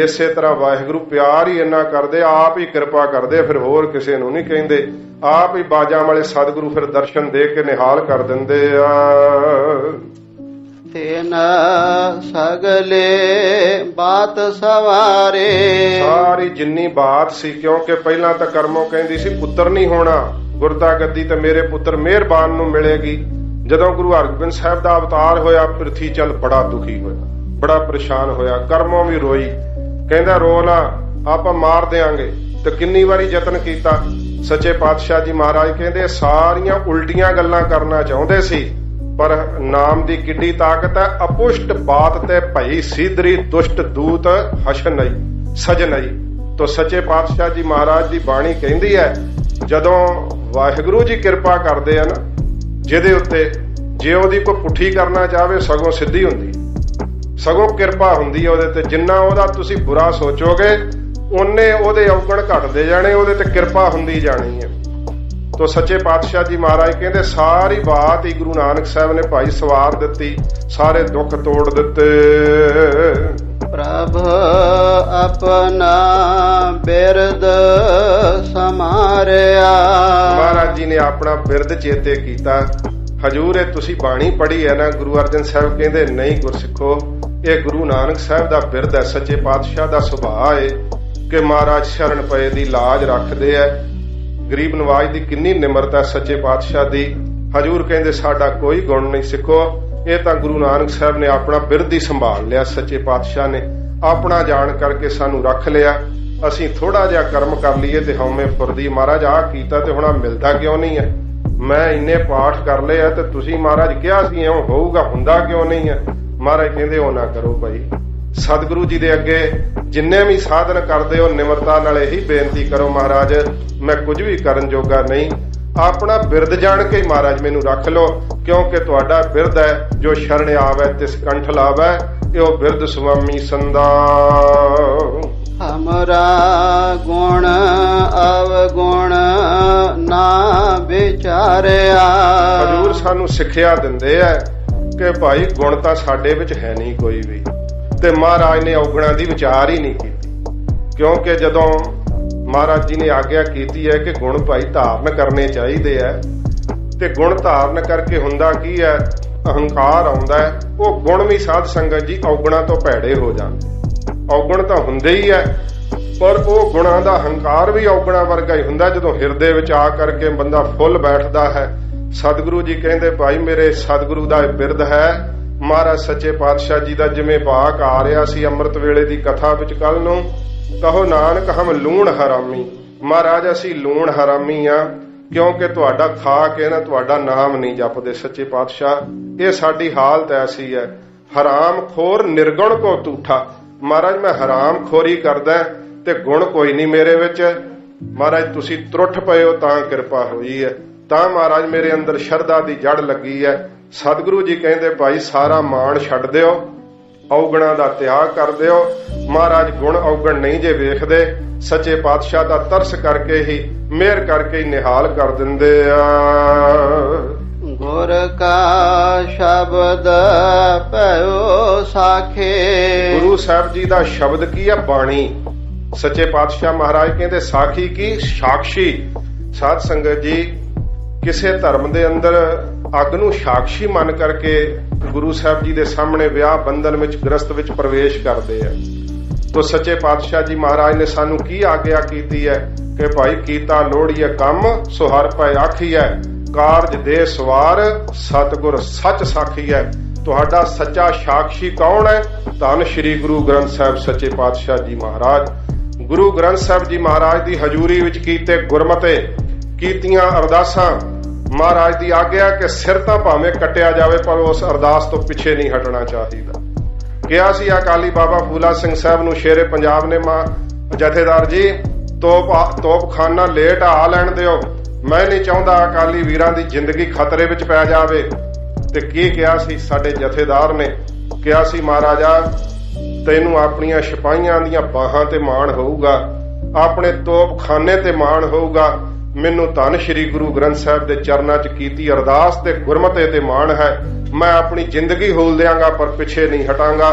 ਇਸੇ ਤਰ੍ਹਾਂ ਵਾਹਿਗੁਰੂ ਪਿਆਰ ਹੀ ਇੰਨਾ ਕਰਦੇ, ਆਪ ਹੀ ਕਿਰਪਾ ਕਰਦੇ, ਫਿਰ ਹੋਰ ਕਿਸੇ ਨੂੰ ਨਹੀਂ ਕਹਿੰਦੇ। ਆਪ ਹੀ ਬਾਜਾਂ ਵਾਲੇ ਸਤਿਗੁਰੂ ਫਿਰ ਦਰਸ਼ਨ ਦੇ ਕੇ ਨਿਹਾਲ ਕਰ ਦਿੰਦੇ ਆ। ਤੇਨ ਸਗਲੇ ਬਾਤ ਸਵਾਰੇ। ਸਾਰੀ ਜਿੰਨੀ ਬਾਤ ਸੀ, ਕਿਉਂਕਿ ਪਹਿਲਾਂ ਤਾਂ ਕਰਮੋਂ ਕਹਿੰਦੀ ਸੀ ਪੁੱਤਰ ਨਹੀਂ ਹੋਣਾ, ਗੁਰਤਾ ਗੱਦੀ ਤੇ ਮੇਰੇ ਪੁੱਤਰ ਮਿਹਰਬਾਨ ਨੂੰ ਮਿਲੇਗੀ। ਜਦੋਂ ਗੁਰੂ ਹਰਗੋਬਿੰਦ ਸਾਹਿਬ ਦਾ ਅਵਤਾਰ ਹੋਇਆ, ਪ੍ਰਿਥੀ ਚੰਦ ਬੜਾ ਦੁਖੀ ਹੋਇਆ, ਬੜਾ ਪਰੇਸ਼ਾਨ ਹੋਇਆ। ਕਰਮੋਂ ਵੀ ਰੋਈ, ਕਹਿੰਦਾ ਰੋ ਨਾ, ਆਪਾਂ ਮਾਰ ਦਿਆਂਗੇ। ਤੇ ਕਿੰਨੀ ਵਾਰੀ ਯਤਨ ਕੀਤਾ। ਸੱਚੇ ਪਾਤਸ਼ਾਹ ਜੀ ਮਹਾਰਾਜ ਕਹਿੰਦੇ ਸਾਰੀਆਂ ਉਲਟੀਆਂ ਗੱਲਾਂ ਕਰਨਾ ਚਾਹੁੰਦੇ ਸੀ, ਪਰ ਨਾਮ ਦੀ ਕਿੱਡੀ ਤਾਕਤ ਹੈ। ਅਪੁਸ਼ਟ ਬਾਤ ਤੇ ਭਈ ਸੀਦਰੀ ਦੁਸ਼ਟ ਦੂਤ ਹਸ਼ਨਈ ਸਜਨਈ। ਤੋ ਸੱਚੇ ਪਾਤਸ਼ਾਹ ਜੀ ਮਹਾਰਾਜ ਦੀ ਬਾਣੀ ਕਹਿੰਦੀ ਹੈ, ਜਦੋਂ ਵਾਹਿਗੁਰੂ ਜੀ ਕਿਰਪਾ ਕਰਦੇ ਆ ਨਾ ਜਿਹਦੇ ਉੱਤੇ, ਜੇ ਉਹਦੀ ਕੋਈ ਪੁੱਠੀ ਕਰਨਾ ਚਾਹਵੇ ਸਗੋਂ ਸਿੱਧੀ ਹੁੰਦੀ, ਸਗੋਂ ਕਿਰਪਾ ਹੁੰਦੀ ਹੈ ਉਹਦੇ ਤੇ। ਜਿੰਨਾ ਉਹਦਾ ਤੁਸੀਂ ਬੁਰਾ ਸੋਚੋਗੇ ਉਹਨੇ ਉਹਦੇ ਔਗਣ ਘਟਦੇ ਜਾਣੇ, ਉਹਦੇ ਤੇ ਕਿਰਪਾ ਹੁੰਦੀ ਜਾਣੀ ਹੈ। ਤੋ ਸੱਚੇ ਪਾਤਸ਼ਾਹ ਜੀ ਮਹਾਰਾਜ ਕਹਿੰਦੇ ਸਾਰੀ ਬਾਤ ਹੀ ਗੁਰੂ ਨਾਨਕ ਸਾਹਿਬ ਨੇ ਭਾਈ ਸਵਾਰ ਦਿੱਤੀ, ਸਾਰੇ ਦੁੱਖ ਤੋੜ ਦਿੱਤੇ। ਪ੍ਰਭ ਆਪਣਾ ਬਿਰਦ ਸਮਾਰਿਆ। ਮਹਾਰਾਜ ਜੀ ਨੇ ਆਪਣਾ ਬਿਰਦ ਚੇਤੇ ਕੀਤਾ। ਹਜੂਰ ਇਹ ਤੁਸੀਂ ਬਾਣੀ ਪੜ੍ਹੀ ਹੈ ਨਾ, ਗੁਰੂ ਅਰਜਨ ਸਾਹਿਬ ਕਹਿੰਦੇ ਨਹੀਂ ਗੁਰਸਿੱਖੋ, ਇਹ ਗੁਰੂ ਨਾਨਕ ਸਾਹਿਬ ਦਾ ਬਿਰਦ ਹੈ। ਸੱਚੇ ਪਾਤਸ਼ਾਹ ਦਾ ਸੁਭਾਅ ਹੈ ਕਿ ਮਹਾਰਾਜ ਸ਼ਰਨ ਪਏ ਦੀ ਲਾਜ ਰੱਖਦੇ ਐ। ਗਰੀਬ ਨਵਾਜ ਦੀ ਕਿੰਨੀ ਨਿਮਰਤਾ ਸੱਚੇ ਪਾਤਸ਼ਾਹ ਦੀ। ਹਜੂਰ ਕਹਿੰਦੇ ਸਾਡਾ ਕੋਈ ਗੁਣ ਨਹੀਂ ਸਿੱਖੋ, ਇਹ ਤਾਂ ਗੁਰੂ ਨਾਨਕ ਸਾਹਿਬ ਨੇ ਆਪਣਾ ਬਿਰਦ ਹੀ ਸੰਭਾਲ ਲਿਆ। ਸੱਚੇ ਪਾਤਸ਼ਾਹ ਨੇ ਆਪਣਾ ਜਾਣ ਕਰਕੇ ਸਾਨੂੰ ਰੱਖ ਲਿਆ। ਅਸੀਂ ਥੋੜਾ ਜਿਹਾ ਕਰਮ ਕਰ ਲਈਏ ਤੇ ਹਉਮੈ ਫੁਰਦੀ, ਮਹਾਰਾਜ ਆਹ ਕੀਤਾ ਤੇ ਹੁਣ ਮਿਲਦਾ ਕਿਉਂ ਨਹੀਂ ਹੈ। ਮੈਂ ਇੰਨੇ ਪਾਠ ਕਰ ਲਏ ਆ ਤੇ ਤੁਸੀਂ ਮਹਾਰਾਜ ਕਿਹਾ ਸੀ ਇਉਂ ਹੋਊਗਾ, ਹੁੰਦਾ ਕਿਉਂ ਨਹੀਂ ਹੈ। ਮਹਾਰਾਜ ਕਹਿੰਦੇ ਉਹ ਨਾ ਕਰੋ ਭਾਈ। ਸਤਿਗੁਰੂ ਜੀ ਦੇ ਅੱਗੇ ਜਿੰਨੇ ਵੀ ਸਾਧਨ ਕਰਦੇ ਹੋ ਨਿਮਰਤਾ ਨਾਲ ਇਹੀ ਬੇਨਤੀ ਕਰੋ, ਮਹਾਰਾਜ ਮੈਂ ਕੁਝ ਵੀ ਕਰਨ ਜੋਗਾ ਨਹੀਂ, ਆਪਣਾ ਬਿਰਦ ਜਾਣ ਕੇ ਹੀ ਮਹਾਰਾਜ ਮੈਨੂੰ ਰੱਖ ਲਓ, ਕਿਉਂਕਿ ਤੁਹਾਡਾ ਬਿਰਦ ਹੈ ਜੋ ਸ਼ਰਨ ਆਵੇ ਤਿਸ ਕੰਠ ਲਾਵੇ, ਇਹੋ ਬਿਰਦ ਸੁਆਮੀ ਸੰਦਾ। ਹਮਰਾ ਗੁਣ ਅਵਗੁਣ ਨਾ ਵਿਚਾਰਿਆ। ਹਜ਼ੂਰ ਸਾਨੂੰ ਸਿੱਖਿਆ ਦਿੰਦੇ ਆ ਕਿ ਭਾਈ ਗੁਣ ਤਾਂ ਸਾਡੇ ਵਿੱਚ ਹੈ ਨਹੀਂ ਕੋਈ ਵੀ, ਤੇ ਮਹਾਰਾਜ ਨੇ ਔਗਣਾਂ ਦੀ ਵਿਚਾਰ ਹੀ ਨਹੀਂ ਕੀਤੀ। ਕਿਉਂਕਿ ਜਦੋਂ ਮਹਾਰਾਜ ਜੀ ਨੇ ਆਗਿਆ ਕੀਤੀ ਹੈ ਕਿ ਗੁਣ ਭਾਈ ਧਾਰਨ ਕਰਨੇ ਚਾਹੀਦੇ ਆ, ਤੇ ਗੁਣ ਧਾਰਨ ਕਰਕੇ ਹੁੰਦਾ ਕੀ ਹੈ, ਅਹੰਕਾਰ ਆਉਂਦਾ ਹੈ। ਉਹ ਗੁਣ ਵੀ ਸਾਧ ਸੰਗਤ ਜੀ ਔਗਣਾਂ ਤੋਂ ਭੈੜੇ ਹੋ ਜਾਂਦੇ। ਔਗਣ ਤਾਂ ਹੁੰਦੇ ਹੀ ਹੈ, ਪਰ ਉਹ ਗੁਣਾਂ ਦਾ ਹੰਕਾਰ ਵੀ ਔਗਣਾਂ ਵਰਗਾ ਹੀ ਹੁੰਦਾ ਜਦੋਂ ਹਿਰਦੇ ਵਿੱਚ ਆ ਕਰਕੇ ਬੰਦਾ ਫੁੱਲ ਬੈਠਦਾ ਹੈ। ਸਤਿਗੁਰੂ ਜੀ ਕਹਿੰਦੇ ਭਾਈ ਮੇਰੇ ਸਤਿਗੁਰੂ ਦਾ ਬਿਰਦ ਹੈ। ਮਹਾਰਾਜ ਸੱਚੇ ਪਾਤਸ਼ਾਹ ਜੀ ਦਾ ਜਿਵੇਂ ਭਾਗ ਆ ਰਿਹਾ ਸੀ ਅੰਮ੍ਰਿਤ ਵੇਲੇ ਦੀ ਕਥਾ ਵਿੱਚ ਕੱਲ ਨੂੰ, ਕਹੋ ਨਾਨਕ ਹਮ ਲੂਣ ਹਰਾਮੀ। ਮਹਾਰਾਜ ਅਸੀਂ ਲੂਣ ਹਰਾਮੀ ਆ, ਕਿਉਂਕਿ ਤੁਹਾਡਾ ਖਾ ਕੇ ਨਾ ਤੁਹਾਡਾ ਨਾਮ ਨਹੀਂ ਜਪਦੇ। ਸੱਚੇ ਪਾਤਸ਼ਾਹ ਇਹ ਸਾਡੀ ਹਾਲਤ ਐਸੀ ਹੈ। ਹਰਾਮ ਖੋਰ ਨਿਰਗੁਣ ਕੋ ਤੂਠਾ। ਮਹਾਰਾਜ ਮੈਂ ਹਰਾਮ ਖੋਰੀ ਕਰਦਾ ਤੇ ਗੁਣ ਕੋਈ ਨਹੀਂ ਮੇਰੇ ਵਿੱਚ। ਮਹਾਰਾਜ ਤੁਸੀਂ ਤਰੁੱਠ ਪਏ ਹੋ ਤਾਂ ਕਿਰਪਾ ਹੋਈ ਹੈ, ਤਾਂ ਮਹਾਰਾਜ ਮੇਰੇ ਅੰਦਰ ਸ਼ਰਧਾ ਦੀ ਜੜ ਲੱਗੀ ਹੈ। ਸਤਿਗੁਰੂ ਜੀ ਕਹਿੰਦੇ ਭਾਈ ਸਾਰਾ ਮਾਣ ਛੱਡ ਦਿਓ, ਔਗਣਾਂ ਦਾ ਤਿਆਗ ਕਰ ਦਿਓ। ਮਹਾਰਾਜ ਗੁਣ ਔਗਣ ਨਹੀਂ ਜੇ ਵੇਖਦੇ, ਸੱਚੇ ਪਾਤਸ਼ਾਹ ਦਾ ਤਰਸ ਕਰਕੇ ਹੀ ਮਿਹਰ ਕਰਕੇ ਹੀ ਨਿਹਾਲ ਕਰ ਦਿੰਦੇ ਆ। ਗੁਰ ਕਾ ਸ਼ਬਦ ਭਇਓ ਸਾਖੇ। ਗੁਰੂ ਸਾਹਿਬ ਜੀ ਦਾ ਸ਼ਬਦ ਕੀ ਹੈ? ਬਾਣੀ। ਸੱਚੇ ਪਾਤਸ਼ਾਹ ਮਹਾਰਾਜ ਕਹਿੰਦੇ ਸਾਖੀ ਕੀ? ਸਾਖੀ। ਸਾਧ ਸੰਗਤ ਜੀ ਕਿਸੇ ਧਰਮ ਦੇ ਅੰਦਰ ਅੱਗ ਨੂੰ ਸਾਖੀ ਮੰਨ ਕਰਕੇ ਗੁਰੂ ਸਾਹਿਬ ਜੀ ਦੇ ਸਾਹਮਣੇ ਵਿਆਹ ਬੰਧਨ ਵਿੱਚ ਗ੍ਰਸਤ ਵਿੱਚ ਪ੍ਰਵੇਸ਼ ਕਰਦੇ ਆ। ਤੋ ਸੱਚੇ ਪਾਤਸ਼ਾਹ ਜੀ ਮਹਾਰਾਜ ਨੇ ਸਾਨੂੰ ਕੀ ਆਗਿਆ ਕੀਤੀ ਹੈ ਕਿ ਭਾਈ ਕੀਤਾ ਲੋੜੀਏ ਕੰਮ ਸੋ ਹਰਿ ਪੈ ਆਖੀਐ, ਕਾਰਜ ਦੇ ਸਵਾਰ ਸਤਿਗੁਰ ਸੱਚ ਸਾਖੀਐ। ਤੁਹਾਡਾ ਸੱਚਾ ਸਾਖੀ ਕੌਣ ਹੈ? ਧੰਨ ਸ਼੍ਰੀ ਗੁਰੂ ਗ੍ਰੰਥ ਸਾਹਿਬ ਸੱਚੇ ਪਾਤਸ਼ਾਹ ਜੀ ਮਹਾਰਾਜ। ਗੁਰੂ ਗ੍ਰੰਥ ਸਾਹਿਬ ਜੀ ਮਹਾਰਾਜ ਦੀ ਹਜ਼ੂਰੀ ਵਿੱਚ ਕੀਤੇ ਗੁਰਮਤੇ ਕੀਤੀਆਂ ਅਰਦਾਸਾਂ, ਮਹਾਰਾਜ ਦੀ ਆਗਿਆ ਕਿ ਸਿਰ ਤਾਂ ਭਾਵੇਂ ਕੱਟਿਆ ਜਾਵੇ ਪਰ ਉਸ ਅਰਦਾਸ ਤੋਂ ਪਿੱਛੇ ਨਹੀਂ ਹਟਣਾ ਚਾਹੀਦਾ। ਕਿਹਾ ਸੀ ਅਕਾਲੀ ਬਾਬਾ ਫੂਲਾ ਸਿੰਘ ਸਾਹਿਬ ਨੂੰ ਸ਼ੇਰੇ ਪੰਜਾਬ ਨੇ, ਜਥੇਦਾਰ ਜੀ ਤੋਪਖਾਨਾ ਲੇਟ ਆ ਲੈਣ ਦਿਓ, ਮੈਂ ਨਹੀਂ ਚਾਹੁੰਦਾ ਅਕਾਲੀ ਵੀਰਾਂ ਦੀ ਜ਼ਿੰਦਗੀ ਖਤਰੇ ਵਿੱਚ ਪੈ ਜਾਵੇ। ਤੇ ਕੀ ਕਿਹਾ ਸੀ ਸਾਡੇ ਜਥੇਦਾਰ ਨੇ? ਕਿਹਾ ਸੀ ਮਹਾਰਾਜਾ ਤੈਨੂੰ ਆਪਣੀਆਂ ਸਿਪਾਹੀਆਂ ਦੀਆਂ ਬਾਹਾਂ ਤੇ ਮਾਣ ਹੋਊਗਾ, ਆਪਣੇ ਤੋਪਖਾਨੇ ਤੇ ਮਾਣ ਹੋਊਗਾ, ਮੈਨੂੰ ਧੰਨ ਸ਼੍ਰੀ ਗੁਰੂ ਗ੍ਰੰਥ ਸਾਹਿਬ ਦੇ ਚਰਨਾਂ 'ਚ ਕੀਤੀ ਅਰਦਾਸ ਤੇ ਗੁਰਮਤੇ ਤੇ ਮਾਣ ਹੈ। ਮੈਂ ਆਪਣੀ ਜ਼ਿੰਦਗੀ ਹੋਲ ਦਿਆਂਗਾ ਪਰ ਪਿੱਛੇ ਨਹੀਂ ਹਟਾਂਗਾ।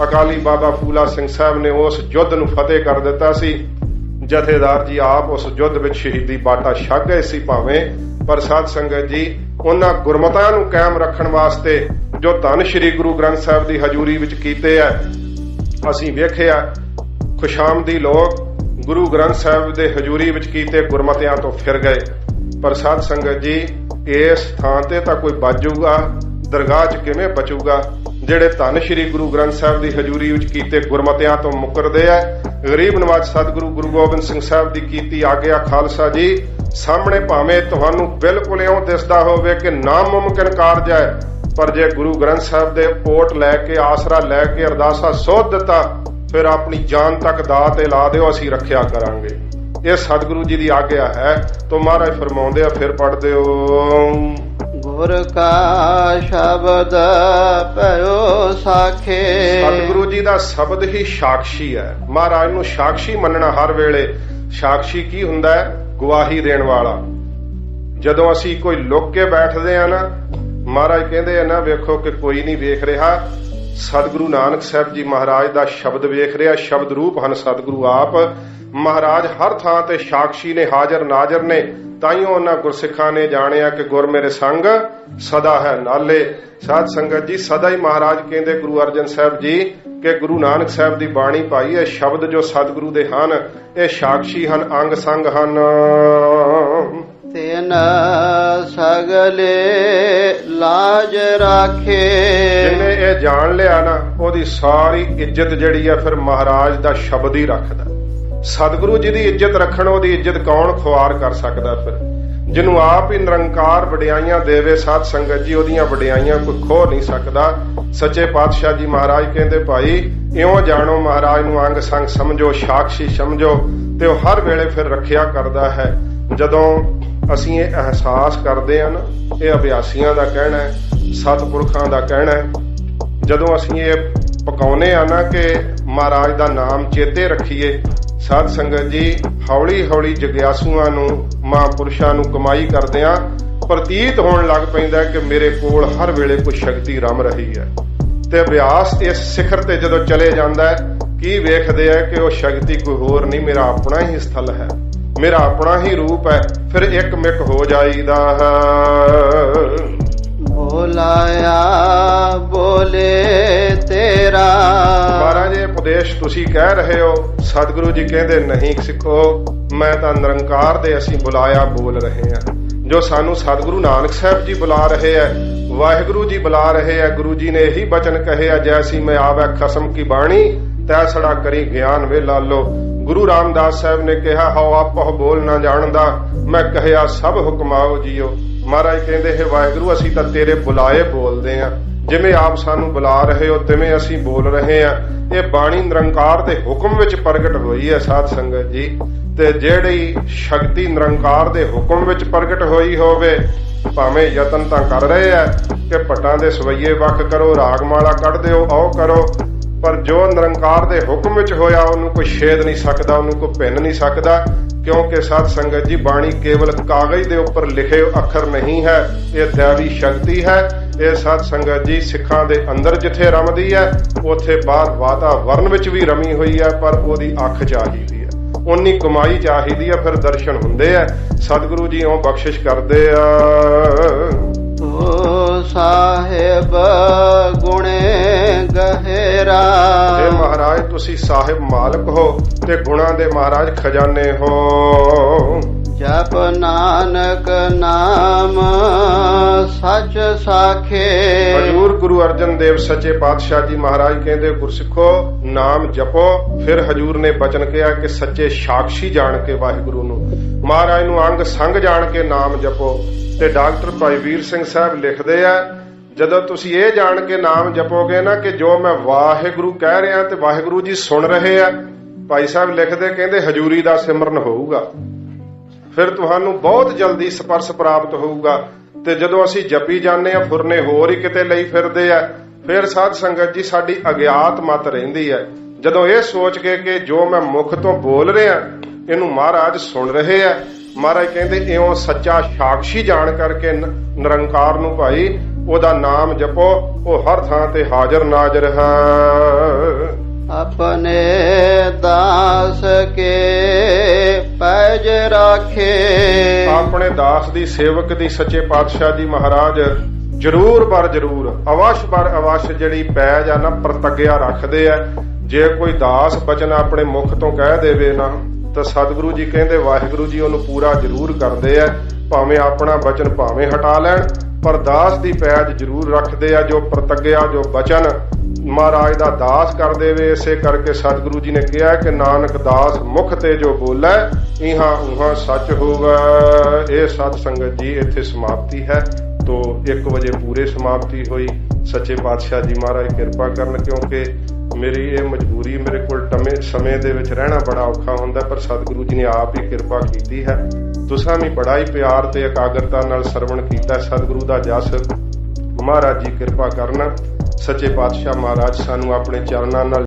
ਅਕਾਲੀ ਬਾਬਾ ਫੂਲਾ ਸਿੰਘ ਸਾਹਿਬ ਨੇ ਉਸ ਯੁੱਧ ਨੂੰ ਫਤਿਹ ਕਰ ਦਿੱਤਾ ਸੀ। ਜਥੇਦਾਰ ਜੀ ਆਪ ਉਸ ਯੁੱਧ ਵਿੱਚ ਸ਼ਹੀਦੀ ਬਾਟਾ ਛਕ ਗਏ ਸੀ ਭਾਵੇਂ, ਪਰ ਸਾਧ ਸੰਗਤ ਜੀ ਉਹਨਾਂ ਗੁਰਮਤਾਂ ਨੂੰ ਕਾਇਮ ਰੱਖਣ ਵਾਸਤੇ ਜੋ ਧੰਨ ਸ਼੍ਰੀ ਗੁਰੂ ਗ੍ਰੰਥ ਸਾਹਿਬ ਦੀ ਹਜ਼ੂਰੀ ਵਿੱਚ ਕੀਤੇ ਐ। ਅਸੀਂ ਵੇਖਿਆ ਖੁਸ਼ਾਮਦੀ ਲੋਕ ਗੁਰੂ ਗ੍ਰੰਥ ਸਾਹਿਬ ਦੇ ਹਜ਼ੂਰੀ ਵਿੱਚ ਕੀਤੇ ਗੁਰਮਤਿਆਂ ਤੋਂ ਫਿਰ ਗਏ, ਪਰ ਸਾਧ ਸੰਗਤ ਜੀ ਇਸ ਥਾਂ ਤੇ ਤਾਂ ਕੋਈ ਬਚੂਗਾ, ਦਰਗਾਹ 'ਚ ਕਿਵੇਂ ਬਚੂਗਾ? ਜਿਹੜੇ ਧੰਨ ਸ਼੍ਰੀ ਗੁਰੂ ਗ੍ਰੰਥ ਸਾਹਿਬ ਦੀ ਹਜ਼ੂਰੀ ਵਿੱਚ ਕੀਤੇ ਗੁਰਮਤਿਆਂ ਤੋਂ ਮੁਕਰਦੇ ਐ। ਗਰੀਬ ਨਵਾਜ਼ ਸਤਿਗੁਰੂ ਗੁਰੂ ਗੋਬਿੰਦ ਸਿੰਘ ਸਾਹਿਬ ਦੀ ਕੀਤੀ ਆਗਿਆ ਖਾਲਸਾ ਜੀ ਸਾਹਮਣੇ ਭਾਵੇਂ ਤੁਹਾਨੂੰ ਬਿਲਕੁਲ ਇਉਂ ਦਿਸਦਾ ਹੋਵੇ ਕਿ ਨਾਮੁਮਕਿਨ ਕਾਰਜ ਹੈ, ਪਰ ਜੇ ਗੁਰੂ ਗ੍ਰੰਥ ਸਾਹਿਬ ਦੇ ਓਟ ਲੈ ਕੇ, ਆਸਰਾ ਲੈ ਕੇ, ਅਰਦਾਸਾ ਸੋਧ ਦਿੱਤਾ, ਫਿਰ ਆਪਣੀ ਜਾਨ ਤੱਕ ਦਾਅ ਤੇ ਲਾ ਦਿਓ, ਅਸੀਂ ਰੱਖਿਆ ਕਰਾਂਗੇ। ਇਹ ਸਤਿਗੁਰੂ ਜੀ ਦੀ ਆਗਿਆ ਹੈ। ਤੋਂ ਮਹਾਰਾਜ ਫਰਮਾਉਂਦੇ ਆ, ਫਿਰ ਪੜ੍ਹਦੇ ਹੋ, ਗੁਰ ਕਾ ਸ਼ਬਦ ਭਇਓ ਸਾਖੇ। ਸਤਿਗੁਰੂ ਜੀ ਦਾ ਸ਼ਬਦ ਹੀ ਸਾਖੀ ਹੈ। ਮਹਾਰਾਜ ਨੂੰ ਸਾਖੀ ਮੰਨਣਾ ਹਰ ਵੇਲੇ। ਸਾਖੀ ਕੀ ਹੁੰਦਾ ਹੈ? ਗਵਾਹੀ ਦੇਣ ਵਾਲਾ। ਜਦੋਂ ਅਸੀਂ ਕੋਈ ਲੁੱਕ ਕੇ ਬੈਠਦੇ ਆ ਨਾ, ਮਹਾਰਾਜ ਕਹਿੰਦੇ ਆ ਨਾ, ਵੇਖੋ ਕਿ ਕੋਈ ਨਹੀਂ ਵੇਖ ਰਿਹਾ, ਸਤਿਗੁਰੂ ਨਾਨਕ ਸਾਹਿਬ ਜੀ ਮਹਾਰਾਜ ਦਾ ਸ਼ਬਦ ਵੇਖ ਰਿਹਾ। ਸ਼ਬਦ ਰੂਪ ਹਨ ਸਤਿਗੁਰੂ ਆਪ। ਮਹਾਰਾਜ ਹਰ ਥਾਂ ਤੇ ਸਾਖੀ ਨੇ, ਹਾਜ਼ਰ ਨਾਜ਼ਰ ਨੇ। ਤਾਈਓ ਉਹਨਾਂ ਗੁਰਸਿੱਖਾਂ ਨੇ ਜਾਣਿਆ ਕਿ ਗੁਰ ਮੇਰੇ ਸੰਗ ਸਦਾ ਹੈ ਨਾਲੇ। ਸਾਧ ਸੰਗਤ ਜੀ ਸਦਾ ਹੀ ਮਹਾਰਾਜ ਕਹਿੰਦੇ ਗੁਰੂ ਅਰਜਨ ਸਾਹਿਬ ਜੀ ਕਿ ਗੁਰੂ ਨਾਨਕ ਸਾਹਿਬ ਦੀ ਬਾਣੀ ਭਾਈ, ਇਹ ਸ਼ਬਦ ਜੋ ਸਤਿਗੁਰੂ ਦੇ ਹਨ, ਇਹ ਸਾਖੀ ਹਨ, ਅੰਗ ਸੰਗ ਹਨ। ਤਿਨ ਸਗਲੇ ਲਾਜ ਰਾਖੇ। ਜਿਹਨੇ ਇਹ ਜਾਣ ਲਿਆ ਨਾ, ਉਹਦੀ ਸਾਰੀ ਇੱਜ਼ਤ ਜਿਹੜੀ ਆ ਫਿਰ ਮਹਾਰਾਜ ਦਾ ਸ਼ਬਦ ਹੀ ਰੱਖਦਾ। ਸਤਿਗੁਰੂ ਜੀ ਦੀ ਇੱਜ਼ਤ ਰੱਖਣ, ਉਹਦੀ ਇੱਜ਼ਤ ਕੌਣ ਖੁਆਰ ਕਰ ਸਕਦਾ? ਫਿਰ ਜਿਹਨੂੰ ਆਪ ਹੀ ਨਿਰੰਕਾਰ ਵਡਿਆਈਆਂ ਦੇਵੇ ਸਾਧ ਸੰਗਤ ਜੀ, ਉਹਦੀਆਂ ਵਡਿਆਈਆਂ ਕੋਈ ਖੋ ਨਹੀਂ ਸਕਦਾ। ਸੱਚੇ ਪਾਤਸ਼ਾਹ ਜੀ ਮਹਾਰਾਜ ਕਹਿੰਦੇ ਭਾਈ ਇਉਂ ਜਾਣੋ, ਮਹਾਰਾਜ ਨੂੰ ਅੰਗ ਸੰਗ ਸਮਝੋ, ਸਾਖੀ ਸਮਝੋ, ਤੇ ਉਹ ਹਰ ਵੇਲੇ ਫਿਰ ਰੱਖਿਆ ਕਰਦਾ ਹੈ। ਜਦੋਂ ਅਸੀਂ ਇਹ ਅਹਿਸਾਸ ਕਰਦੇ ਹਾਂ ਨਾ, ਇਹ ਅਭਿਆਸੀਆਂ ਦਾ ਕਹਿਣਾ ਹੈ, ਸਤਿਪੁਰਖਾਂ ਦਾ ਕਹਿਣਾ ਹੈ, ਜਦੋਂ ਅਸੀਂ ਇਹ ਪਕਾਉਨੇ ਆ ਨਾ ਕਿ ਮਹਾਰਾਜ ਦਾ ਨਾਮ ਚੇਤੇ ਰੱਖੀਏ, ਸਾਧ ਸੰਗਤ ਜੀ ਹੌਲੀ ਹੌਲੀ ਜਗਿਆਸੂਆਂ ਨੂੰ, ਮਹਾਂਪੁਰਸ਼ਾਂ ਨੂੰ ਕਮਾਈ ਕਰਦਿਆਂ ਪ੍ਰਤੀਤ ਹੋਣ ਲੱਗ ਪੈਂਦਾ ਕਿ ਮੇਰੇ ਕੋਲ ਹਰ ਵੇਲੇ ਕੋਈ ਸ਼ਕਤੀ ਰਮ ਰਹੀ ਹੈ। ਤੇ ਅਭਿਆਸ ਇਸ ਸਿਖਰ ਤੇ ਜਦੋਂ ਚਲੇ ਜਾਂਦਾ, ਕੀ ਵੇਖਦੇ ਆ ਕਿ ਉਹ ਸ਼ਕਤੀ ਕੋਈ ਹੋਰ ਨਹੀਂ, ਮੇਰਾ ਆਪਣਾ ਹੀ ਸਥਲ ਹੈ, ਮੇਰਾ ਆਪਣਾ ਹੀ ਰੂਪ ਹੈ। ਫਿਰ ਇੱਕ ਮਿਕ ਹੋ ਜਾਈਦਾ ਹੈ। ਬੋਲਾਇਆ ਬੋਲੇ ਤੇਰਾ। ਮਹਾਰਾਜ ਇਹ ਉਪਦੇਸ਼ ਤੁਸੀਂ ਕਹਿ ਰਹੇ ਹੋ, ਸਤਿਗੁਰੂ ਜੀ ਕਹਿੰਦੇ ਨਹੀਂ ਸਿੱਖੋ, ਮੈਂ ਤਾਂ ਨਿਰੰਕਾਰ ਦੇ ਅਸੀਂ ਬੁਲਾਇਆ ਬੋਲ ਰਹੇ ਹਾਂ। ਜੋ ਸਾਨੂੰ ਸਤਿਗੁਰੂ ਨਾਨਕ ਸਾਹਿਬ ਜੀ ਬੁਲਾ ਰਹੇ ਹੈ, ਵਾਹਿਗੁਰੂ ਜੀ ਬੁਲਾ ਰਹੇ ਹੈ। ਗੁਰੂ ਜੀ ਨੇ ਇਹੀ ਬਚਨ ਕਹੇ ਆ, ਜੈਸੀ ਮੈਂ ਆਵੈ ਖਸਮ ਕੀ ਬਾਣੀ, ਤੈਸੜਾ ਕਰੀ ਗਿਆਨ ਵੇ ਲਾਲੋ। ਗੁਰੂ ਰਾਮਦਾਸ ਸਾਹਿਬ ਨੇ ਕਿਹਾ, ਹਉ ਆਪਹੁ ਬੋਲ ਨਾ ਜਾਣਦਾ, ਮੈਂ ਕਹਿਆ ਸਭ ਹੁਕਮਾਓ ਜੀਓ। ਮਹਾਰਾਜ ਕਹਿੰਦੇ ਹੈ ਵਾਹਿਗੁਰੂ, ਅਸੀਂ ਤਾਂ ਤੇਰੇ ਬੁਲਾਏ ਬੋਲਦੇ ਆ, ਜਿਵੇਂ ਆਪ ਸਾਨੂੰ ਬੁਲਾ ਰਹੇ ਹੋ ਤਿਵੇਂ ਅਸੀਂ ਬੋਲ ਰਹੇ ਆ। ਇਹ ਬਾਣੀ ਨਿਰੰਕਾਰ ਦੇ ਹੁਕਮ ਵਿੱਚ ਪ੍ਰਗਟ ਹੋਈ ਹੈ ਸਾਧ ਸੰਗਤ ਜੀ। ਤੇ ਜਿਹੜੀ ਸ਼ਕਤੀ ਨਿਰੰਕਾਰ ਦੇ ਹੁਕਮ ਵਿੱਚ ਪ੍ਰਗਟ ਹੋਈ ਹੋਵੇ, ਭਾਵੇਂ ਯਤਨ ਤਾਂ ਕਰ ਰਹੇ ਆ ਕਿ ਭੱਟਾਂ ਦੇ ਸਵਈਏ ਵੱਖ ਕਰੋ, ਰਾਗਮਾਲਾ ਕੱਢ ਦਿਓ, ਆਓ ਕਰੋ, ਪਰ ਜੋ ਨਿਰੰਕਾਰ ਦੇ ਹੁਕਮ ਵਿੱਚ ਹੋਇਆ ਉਹਨੂੰ ਕੋਈ ਛੇਦ ਨਹੀਂ ਸਕਦਾ, ਉਹਨੂੰ ਕੋਈ ਭਿੰਨ ਨਹੀਂ ਸਕਦਾ। ਕਿਉਂਕਿ ਸਾਧ ਸੰਗਤ ਜੀ ਬਾਣੀ ਕੇਵਲ ਕਾਗਜ਼ ਦੇ ਉੱਪਰ ਲਿਖੇ ਅੱਖਰ ਨਹੀਂ ਹੈ, ਇਹ ਦੈਵੀ ਸ਼ਕਤੀ ਹੈ। ਇਹ ਸਾਧ ਸੰਗਤ ਜੀ ਸਿੱਖਾਂ ਦੇ ਅੰਦਰ ਜਿੱਥੇ ਰਮਦੀ ਹੈ, ਉੱਥੇ ਬਾਹਰ ਵਾਤਾਵਰਨ ਵਿੱਚ ਵੀ ਰਮੀ ਹੋਈ ਹੈ, ਪਰ ਉਹਦੀ ਅੱਖ ਚਾਹੀਦੀ ਹੈ, ਉਨੀ ਕਮਾਈ ਚਾਹੀਦੀ ਹੈ, ਫਿਰ ਦਰਸ਼ਨ ਹੁੰਦੇ ਆ। ਸਤਿਗੁਰੂ ਜੀ ਉਹ ਬਖਸ਼ਿਸ਼ ਕਰਦੇ ਆ। ਤੋ ਸਾਹਿਬ ਗੁਣੇ ਗਹਿਰਾ। ਇਹ ਮਹਾਰਾਜ ਤੁਸੀਂ ਸਾਹਿਬ ਮਾਲਕ ਹੋ ਤੇ ਗੁਣਾਂ ਦੇ ਮਹਾਰਾਜ ਖਜ਼ਾਨੇ ਹੋ। ਜਪ ਨਾਨਕ ਨਾਮ ਸੱਚ ਸਾਖੇ। ਹਜ਼ੂਰ ਗੁਰੂ ਅਰਜਨ ਦੇਵ ਸੱਚੇ ਪਾਤਸ਼ਾਹ ਜੀ ਮਹਾਰਾਜ ਕਹਿੰਦੇ ਗੁਰਸਿੱਖੋ ਨਾਮ ਜਪੋ। ਫਿਰ ਹਜ਼ੂਰ ਨੇ ਬਚਨ ਕਿਹਾ ਕਿ ਸੱਚੇ ਸਾਖੀ ਜਾਣ ਕੇ ਵਾਹਿਗੁਰੂ ਨੂੰ, ਮਹਾਰਾਜ ਨੂੰ ਅੰਗ ਸੰਗ ਜਾਣ ਕੇ ਨਾਮ ਜਪੋ। ਤੇ ਡਾਕਟਰ ਭਾਈ ਵੀਰ ਸਿੰਘ ਸਾਹਿਬ ਲਿਖਦੇ ਆ, ਜਦੋਂ ਤੁਸੀਂ ਇਹ ਜਾਣ ਕੇ ਨਾਮ ਜਪੋਗੇ ਨਾ ਕਿ ਜੋ ਮੈਂ ਵਾਹਿਗੁਰੂ ਕਹਿ ਰਿਹਾ ਤੇ ਵਾਹਿਗੁਰੂ ਜੀ ਸੁਣ ਰਹੇ ਆ, ਭਾਈ ਸਾਹਿਬ ਲਿਖਦੇ ਕਹਿੰਦੇ ਹਜ਼ੂਰੀ ਦਾ ਸਿਮਰਨ ਹੋਊਗਾ, ਫਿਰ ਤੁਹਾਨੂੰ ਬਹੁਤ ਜਲਦੀ ਸਪਰਸ਼ ਪ੍ਰਾਪਤ ਹੋਊਗਾ। ਤੇ ਜਦੋਂ ਅਸੀਂ ਜਪੀ ਜਾਂਦੇ ਆ, ਫੁਰਨੇ ਹੋਰ ਹੀ ਕਿਤੇ ਲਈ ਫਿਰਦੇ ਆ, ਫਿਰ ਸਾਧ ਸੰਗਤ ਜੀ ਸਾਡੀ ਅਗਿਆਤ ਮਤ ਰਹਿੰਦੀ ਹੈ। ਜਦੋਂ ਇਹ ਸੋਚ ਕੇ ਕਿ ਜੋ ਮੈਂ ਮੁਖ ਤੋਂ ਬੋਲ ਰਿਹਾ ਇਹਨੂੰ ਮਹਾਰਾਜ ਸੁਣ ਰਹੇ ਆ, ਮਹਾਰਾਜ ਕਹਿੰਦੇ ਇਉਂ ਸੱਚਾ ਸਾਖੀ ਜਾਣ ਕਰਕੇ ਨਿਰੰਕਾਰ ਨੂੰ ਭਾਈ ਉਹਦਾ ਨਾਮ ਜਪੋ, ਉਹ ਹਰ ਥਾਂ ਤੇ ਹਾਜ਼ਰ ਨਾਜ਼ਰ ਹੈ। ਆਪਣੇ ਦਾਸ ਕੇ ਪੈਜ ਰਾਖੇ। ਆਪਣੇ ਦਾਸ ਦੀ ਸੇਵਕ ਦੀ ਸੱਚੇ ਪਾਤਸ਼ਾਹ ਜੀ ਮਹਾਰਾਜ ਜ਼ਰੂਰ ਪਰ ਜ਼ਰੂਰ, ਅਵਸ਼ ਪਰ ਅਵਸ਼ ਜਿਹੜੀ ਪੈਜ ਆ ਨਾ ਪ੍ਰਤੱਗਿਆ ਰੱਖਦੇ ਆ। ਜੇ ਕੋਈ ਦਾਸ ਬਚਨ ਆਪਣੇ ਮੁਖ ਤੋਂ ਕਹਿ ਦੇਵੇ ਨਾ ਤਾਂ ਸਤਿਗੁਰੂ ਜੀ ਕਹਿੰਦੇ ਵਾਹਿਗੁਰੂ ਜੀ ਉਹਨੂੰ ਪੂਰਾ ਜ਼ਰੂਰ ਕਰਦੇ ਆ। ਭਾਵੇਂ ਆਪਣਾ ਬਚਨ ਭਾਵੇਂ ਹਟਾ ਲੈਣ, ਪਰ ਦਾਸ ਦੀ ਪੈਜ ਜ਼ਰੂਰ ਰੱਖਦੇ ਆ। ਜੋ ਪ੍ਰਤੱਗਿਆ, ਜੋ ਬਚਨ ਮਹਾਰਾਜ ਦਾ ਦਾਸ ਕਰ ਦੇਵੇ, ਇਸੇ ਕਰਕੇ ਸਤਿਗੁਰੂ ਜੀ ਨੇ ਕਿਹਾ ਕਿ ਨਾਨਕ ਦਾਸ ਮੁਖ ਤੇ ਜੋ ਬੋਲੇ ਇਹਾਂ ਉਹਾਂ ਸੱਚ ਹੋਵੇ। ਇਹ ਸਤ ਸੰਗਤ ਜੀ ਇੱਥੇ ਸਮਾਪਤੀ ਹੈ। ਤੋਂ 1 ਵਜੇ ਪੂਰੇ ਸਮਾਪਤੀ ਹੋਈ। ਸੱਚੇ ਪਾਤਸ਼ਾਹ ਜੀ ਮਹਾਰਾਜ ਕਿਰਪਾ ਕਰਨ, ਕਿਉਂਕਿ ਮੇਰੀ ਇਹ ਮਜਬੂਰੀ, ਮੇਰੇ ਕੋਲ ਸਮੇਂ ਦੇ ਵਿੱਚ ਰਹਿਣਾ ਬੜਾ ਔਖਾ ਹੁੰਦਾ, ਪਰ ਸਤਿਗੁਰੂ ਜੀ ਨੇ ਆਪ ਹੀ ਕਿਰਪਾ ਕੀਤੀ ਹੈ। ਤੁਸਾਂ ਵੀ ਬੜਾ ਹੀ ਪਿਆਰ ਤੇ ਇਕਾਗਰਤਾ ਨਾਲ ਸਰਵਣ ਕੀਤਾ ਸਤਿਗੁਰੂ ਦਾ ਜਸ। ਮਹਾਰਾਜ ਜੀ ਕਿਰਪਾ ਕਰਨ। ਸੱਚੇ ਪਾਤਸ਼ਾਹ ਮਹਾਰਾਜ ਸਾਨੂੰ ਆਪਣੇ ਚਰਨਾਂ ਨਾਲ